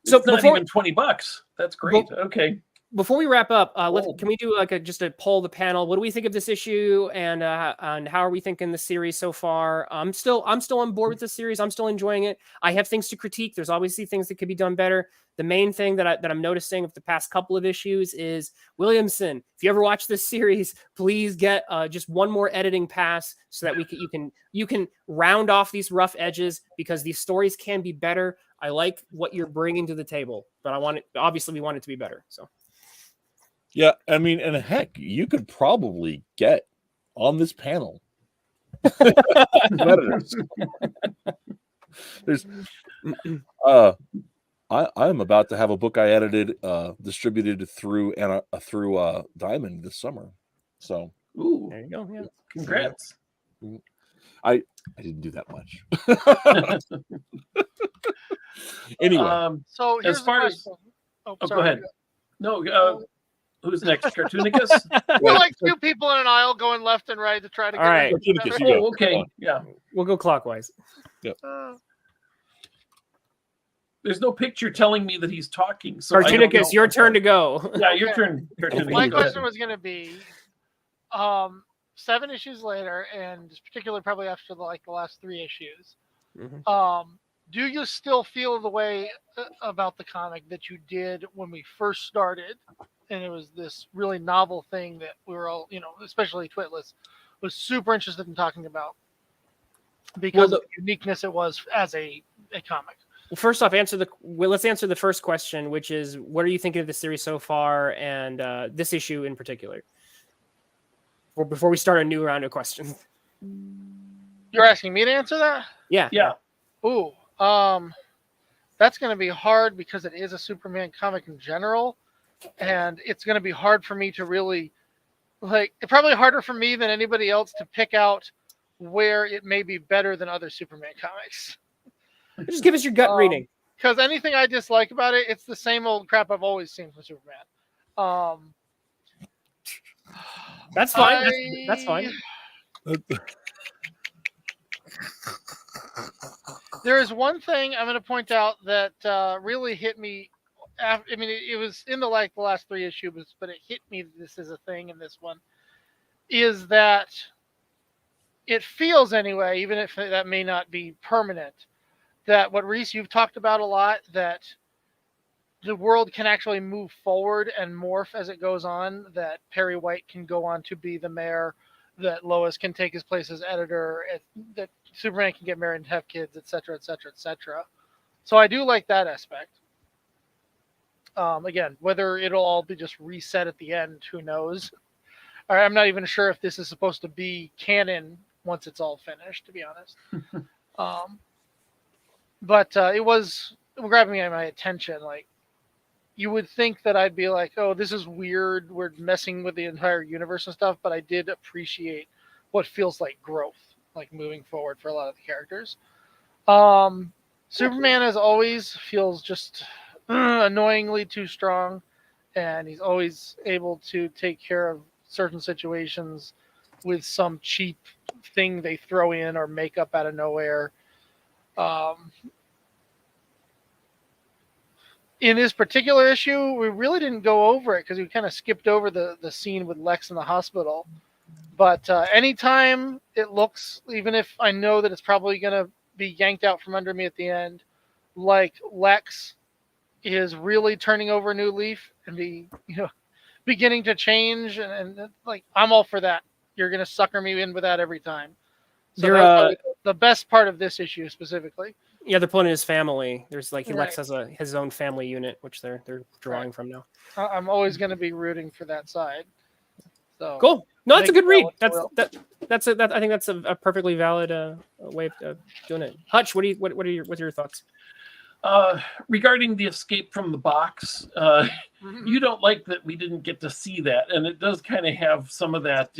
E: So it's not even $20. That's great. Okay.
C: Before we wrap up, can we do just a poll the panel? What do we think of this issue, and how are we thinking the series so far? I'm still on board with the series. I'm still enjoying it. I have things to critique. There's obviously things that could be done better. The main thing that I'm noticing of the past couple of issues is Williamson. If you ever watch this series, please get just one more editing pass so that you can round off these rough edges, because these stories can be better. I like what you're bringing to the table, but obviously we want it to be better. So.
B: Yeah, I mean, and heck, you could probably get on this panel. There's, I'm about to have a book I edited, distributed through Diamond this summer. So,
C: there you go. Yeah,
E: congrats.
B: I didn't do that much. Anyway,
D: so here's
E: as far as go ahead. No. Who's next? Cartoonicus?
D: We're like two people in an aisle going left and right to try to get.
C: All right.
E: Oh, okay. Yeah.
C: We'll go clockwise.
B: Yep.
E: There's no picture telling me that he's talking. So
C: Cartoonicus, your turn to go.
E: Yeah, your turn. Cartoonicus.
D: My question was going to be, 7 issues later, and particularly probably after the last 3 issues, do you still feel the way about the comic that you did when we first started? And it was this really novel thing that we were all, especially Twitless, was super interested in talking about because of the uniqueness it was as a comic.
C: Well, first off, let's answer the first question, which is, what are you thinking of the series so far, and this issue in particular? Before we start a new round of questions.
D: You're asking me to answer that?
C: Yeah.
D: Ooh, that's going to be hard because it is a Superman comic in general. And it's going to be hard for me to really, probably harder for me than anybody else to pick out where it may be better than other Superman comics.
C: Just give us your gut reading.
D: because anything I dislike about it, it's the same old crap I've always seen from Superman.
C: That's fine. That's fine.
D: There is one thing I'm going to point out that really hit me. I mean, it was in the last 3 issues, but it hit me that this is a thing in this one. Is that it feels anyway, even if that may not be permanent, that what Reese, you've talked about a lot, that the world can actually move forward and morph as it goes on, that Perry White can go on to be the mayor, that Lois can take his place as editor, that Superman can get married and have kids, etc., etc., etc. So I do like that aspect. Again, whether it'll all be just reset at the end, who knows? I'm not even sure if this is supposed to be canon once it's all finished, to be honest. But it was grabbing my attention. Like, you would think that I'd be like, oh, this is weird, we're messing with the entire universe and stuff, but I did appreciate what feels like growth, like moving forward for a lot of the characters. Superman, as always, feels just annoyingly too strong, and he's always able to take care of certain situations with some cheap thing they throw in or make up out of nowhere. In this particular issue, we really didn't go over it because we kind of skipped over the scene with Lex in the hospital. But anytime it looks, even if I know that it's probably going to be yanked out from under me at the end, like Lex is really turning over a new leaf and beginning to change, and like, I'm all for that. You're going to sucker me in with that every time. So that's the best part of this issue specifically.
C: Yeah, they're pulling his family. There's like Lex has his own family unit, which they're drawing from now.
D: I'm always going to be rooting for that side. So
C: cool. No, that's a good read. I think that's a perfectly valid way of doing it. Hutch, what are your thoughts?
E: Regarding the escape from the box, you don't like that we didn't get to see that, and it does kind of have some of that,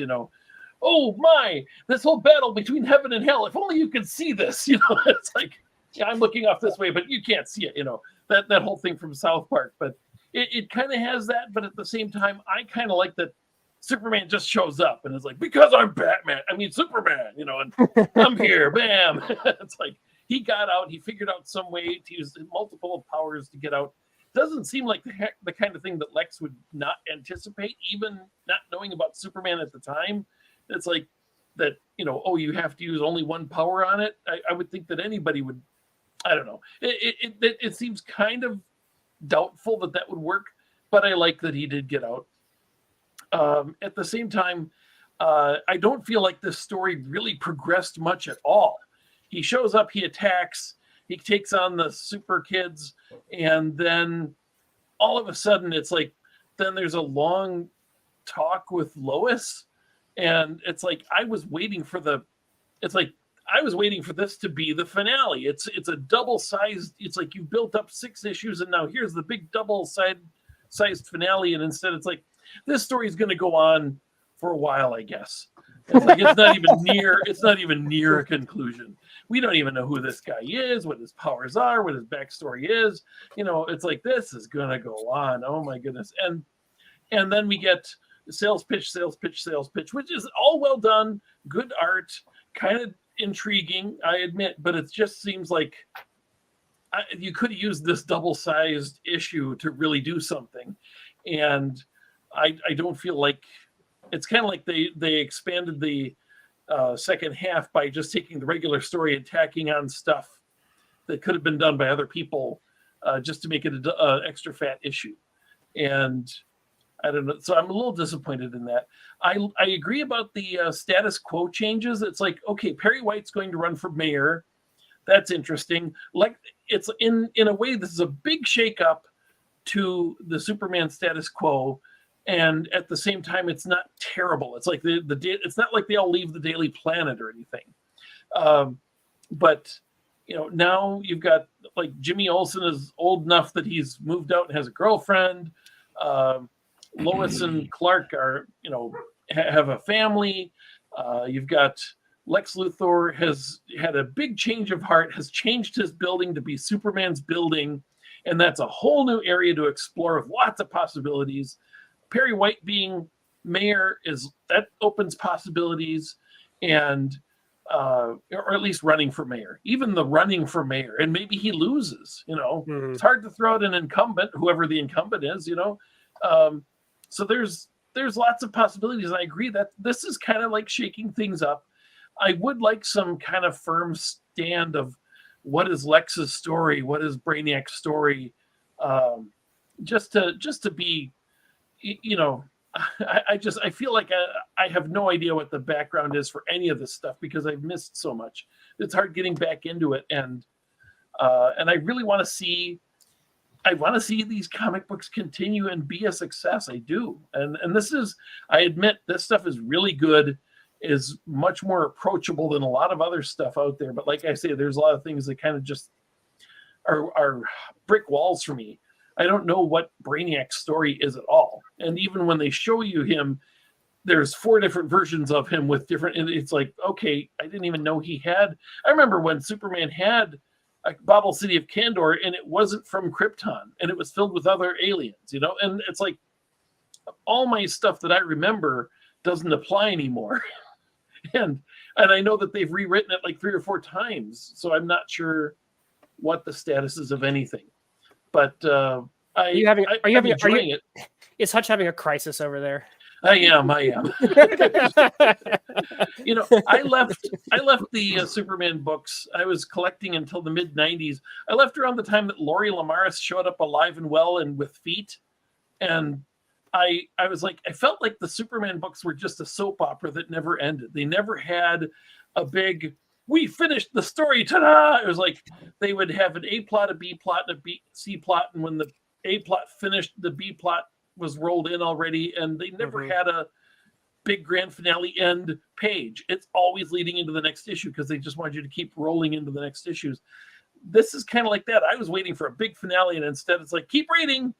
E: oh my, this whole battle between heaven and hell. If only you could see this, it's like, yeah, I'm looking off this way, but you can't see it, that whole thing from South Park. But it kind of has that, but at the same time, I kind of like that Superman just shows up and is like, because I'm Batman, Superman, and I'm here, bam. It's like, he got out, he figured out some way to use multiple powers to get out. Doesn't seem like the kind of thing that Lex would not anticipate, even not knowing about Superman at the time. It's like that, you have to use only one power on it. I would think that anybody would, I don't know. It seems kind of doubtful that would work, but I like that he did get out. At the same time, I don't feel like this story really progressed much at all. He shows up, he attacks, he takes on the super kids, and then all of a sudden it's like, then there's a long talk with Lois, and it's like, I was waiting for this to be the finale. It's a double-sized, it's like you built up 6 issues and now here's the big double-sized finale, and instead it's like, this story is going to go on for a while, I guess. It's like, it's not even near a conclusion. We don't even know who this guy is, what his powers are, what his backstory is. It's like, this is going to go on. Oh my goodness. And then we get sales pitch, which is all well done, good art, kind of intriguing, I admit, but it just seems like you could have used this double-sized issue to really do something. And I don't feel like, it's kind of like they expanded the second half by just taking the regular story and tacking on stuff that could have been done by other people just to make it an extra fat issue. And I don't know. So I'm a little disappointed in that. I agree about the status quo changes. It's like, okay, Perry White's going to run for mayor. That's interesting. Like, it's in a way, this is a big shakeup to the Superman status quo. And at the same time, it's not terrible. It's like it's not like they all leave the Daily Planet or anything. But now you've got, like, Jimmy Olsen is old enough that he's moved out and has a girlfriend. Lois and Clark are, have a family. You've got Lex Luthor has had a big change of heart, has changed his building to be Superman's building, and that's a whole new area to explore with lots of possibilities. Perry White being mayor that opens possibilities, and or at least running for mayor. Even the running for mayor, and maybe he loses. It's hard to throw out an incumbent, whoever the incumbent is. So there's lots of possibilities. I agree that this is kind of like shaking things up. I would like some kind of firm stand of what is Lex's story, what is Brainiac's story, just to be, I feel like I have no idea what the background is for any of this stuff because I've missed so much. It's hard getting back into it, and I really want to see. I want to see these comic books continue and be a success. I do, and this is. I admit this stuff is really good. Is much more approachable than a lot of other stuff out there. But like I say, there's a lot of things that kind of just are brick walls for me. I don't know what Brainiac's story is at all. And even when they show you him, there's 4 different versions of him with different, and it's like, okay, I didn't even know he had. I remember when Superman had a bottle city of Kandor and it wasn't from Krypton and it was filled with other aliens, and it's like all my stuff that I remember doesn't apply anymore. And I know that they've rewritten it like 3 or 4 times, so I'm not sure what the status is of anything. But are you
C: enjoying it? Is Hutch having a crisis over there?
E: I am. I left the Superman books. I was collecting until the mid '90s. I left around the time that Lori Lamaris showed up alive and well and with feet, and I was like, I felt like the Superman books were just a soap opera that never ended. They never had a big, we finished the story, ta-da! It was like they would have an A plot, a B plot, and a C plot, and when the A plot finished, the B plot was rolled in already, and they never had a big grand finale end page. It's always leading into the next issue because they just want you to keep rolling into the next issues. This is kind of like that. I was waiting for a big finale, and instead it's like, keep reading,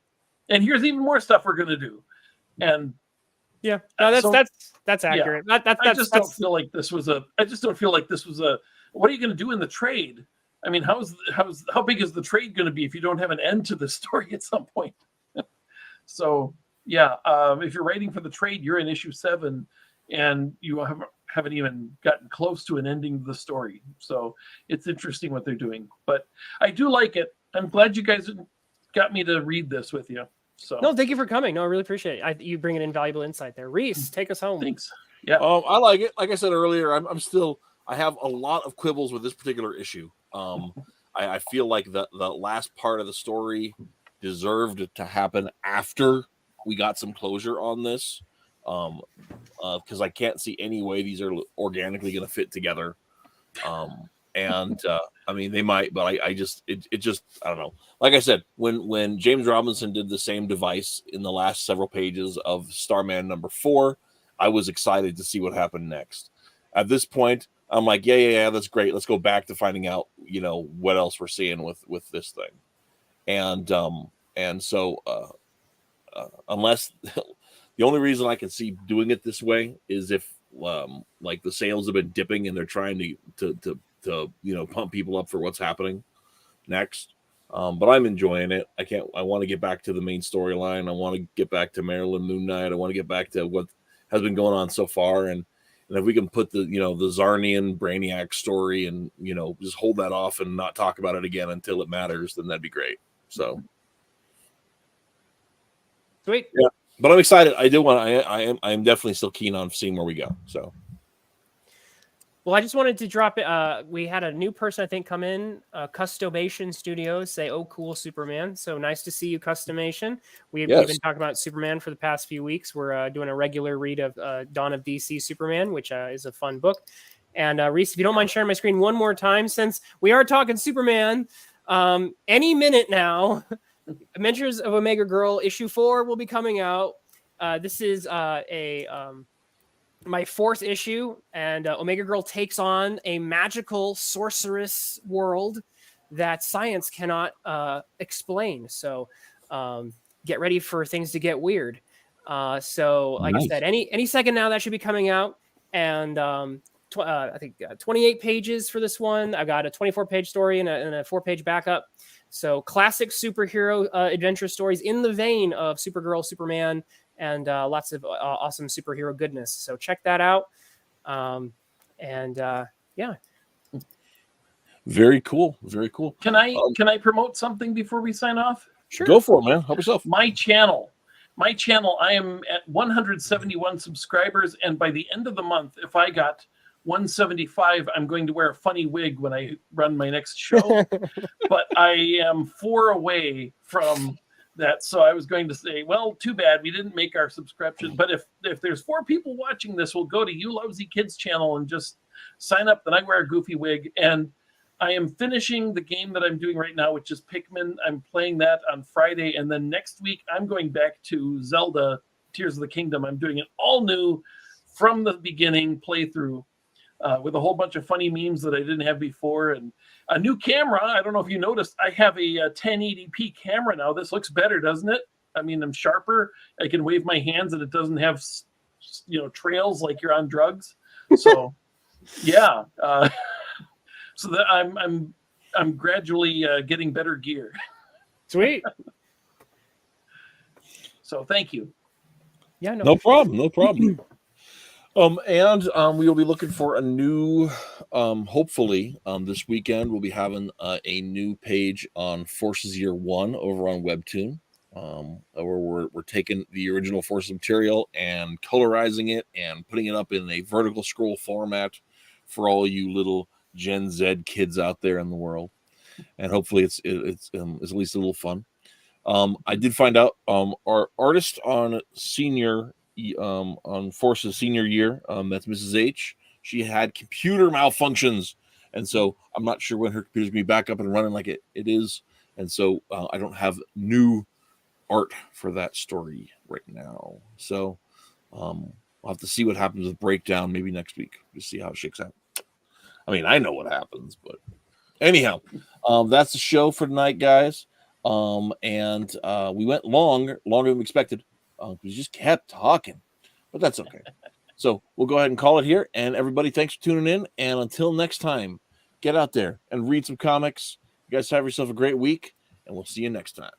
E: and here's even more stuff we're going to do. And
C: yeah, no, that's accurate.
E: Yeah, I just don't feel like this was a. What are you going to do in the trade? I mean, how big is the trade going to be if you don't have an end to the story at some point? So yeah, if you're writing for the trade, you're in issue 7, and you haven't even gotten close to an ending of the story. So it's interesting what they're doing, but I do like it. I'm glad you guys got me to read this with you. So
C: no, thank you for coming. No, I really appreciate it. You bring an invaluable insight there. Reese, take us home.
E: Thanks. Yeah.
B: I like it. Like I said earlier, I have a lot of quibbles with this particular issue. I feel like the last part of the story deserved to happen after we got some closure on this. Because I can't see any way these are organically going to fit together. I mean, they might, but I just I don't know. Like I said, when James Robinson did the same device in the last several pages of Starman #4, I was excited to see what happened next. At this point, I'm like, yeah, that's great. Let's go back to finding out, what else we're seeing with this thing. And so unless the only reason I can see doing it this way is if like the sales have been dipping and they're trying to pump people up for what's happening next. But I'm enjoying it. I want to get back to the main storyline. I want to get back to Marilyn Moon Knight. I want to get back to what has been going on so far. And if we can put the Zarnian Brainiac story and, just hold that off and not talk about it again until it matters, then that'd be great. So.
C: Sweet.
B: Yeah. But I'm excited. I am definitely still keen on seeing where we go. So.
C: Well, I just wanted to drop it. We had a new person, I think, come in, Customation Studios, say, "Oh, cool, Superman." So nice to see you, Customation. We've been talking about Superman for the past few weeks. We're doing a regular read of Dawn of DC Superman, which is a fun book. And Reese, if you don't mind sharing my screen one more time, since we are talking Superman, any minute now, Adventures of Omega Girl issue 4 will be coming out. This is my 4th issue, and Omega Girl takes on a magical sorceress world that science cannot explain. So get ready for things to get weird. So like I said, any second now that should be coming out. And I think 28 pages for this one. I've got a 24-page story and a 4-page backup. So classic superhero adventure stories in the vein of Supergirl, Superman, and lots of awesome superhero goodness. So check that out. Yeah.
B: Very cool. Very cool.
E: Can I promote something before we sign off?
C: Sure.
B: Go for it, man. Help yourself.
E: My channel, I am at 171 subscribers, and by the end of the month, if I got 175, I'm going to wear a funny wig when I run my next show. But I am 4 away from that, so I was going to say, well, too bad we didn't make our subscription. But if there's 4 people watching this, we'll go to You Lousy Kids channel and just sign up. Then I wear a goofy wig, and I am finishing the game that I'm doing right now, which is Pikmin. I'm playing that on Friday, and then next week I'm going back to Zelda Tears of the Kingdom. I'm doing it all new from the beginning playthrough with a whole bunch of funny memes that I didn't have before, and a new camera. I don't know if you noticed, I have a 1080p camera now. This looks better, doesn't it? I mean, I'm sharper. I can wave my hands, and it doesn't have trails like you're on drugs. So yeah. So that I'm gradually getting better gear.
C: Sweet.
E: So thank you.
C: Yeah,
B: no problem. And we will be looking for a new. Hopefully, this weekend we'll be having a new page on Forces Year 1 over on Webtoon, where we're taking the original Forces material and colorizing it and putting it up in a vertical scroll format for all you little Gen Z kids out there in the world, and hopefully it's at least a little fun. I did find out our artist on Forces senior year, that's Mrs. H. She had computer malfunctions, and so I'm not sure when her computer's gonna be back up and running like it is, and so I don't have new art for that story right now. So I'll have to see what happens with Breakdown maybe next week to see how it shakes out. I mean, I know what happens, but anyhow, that's the show for tonight, guys. And we went longer than we expected. We just kept talking, but that's okay. So we'll go ahead and call it here. And everybody, thanks for tuning in. And until next time, get out there and read some comics. You guys have yourself a great week, and we'll see you next time.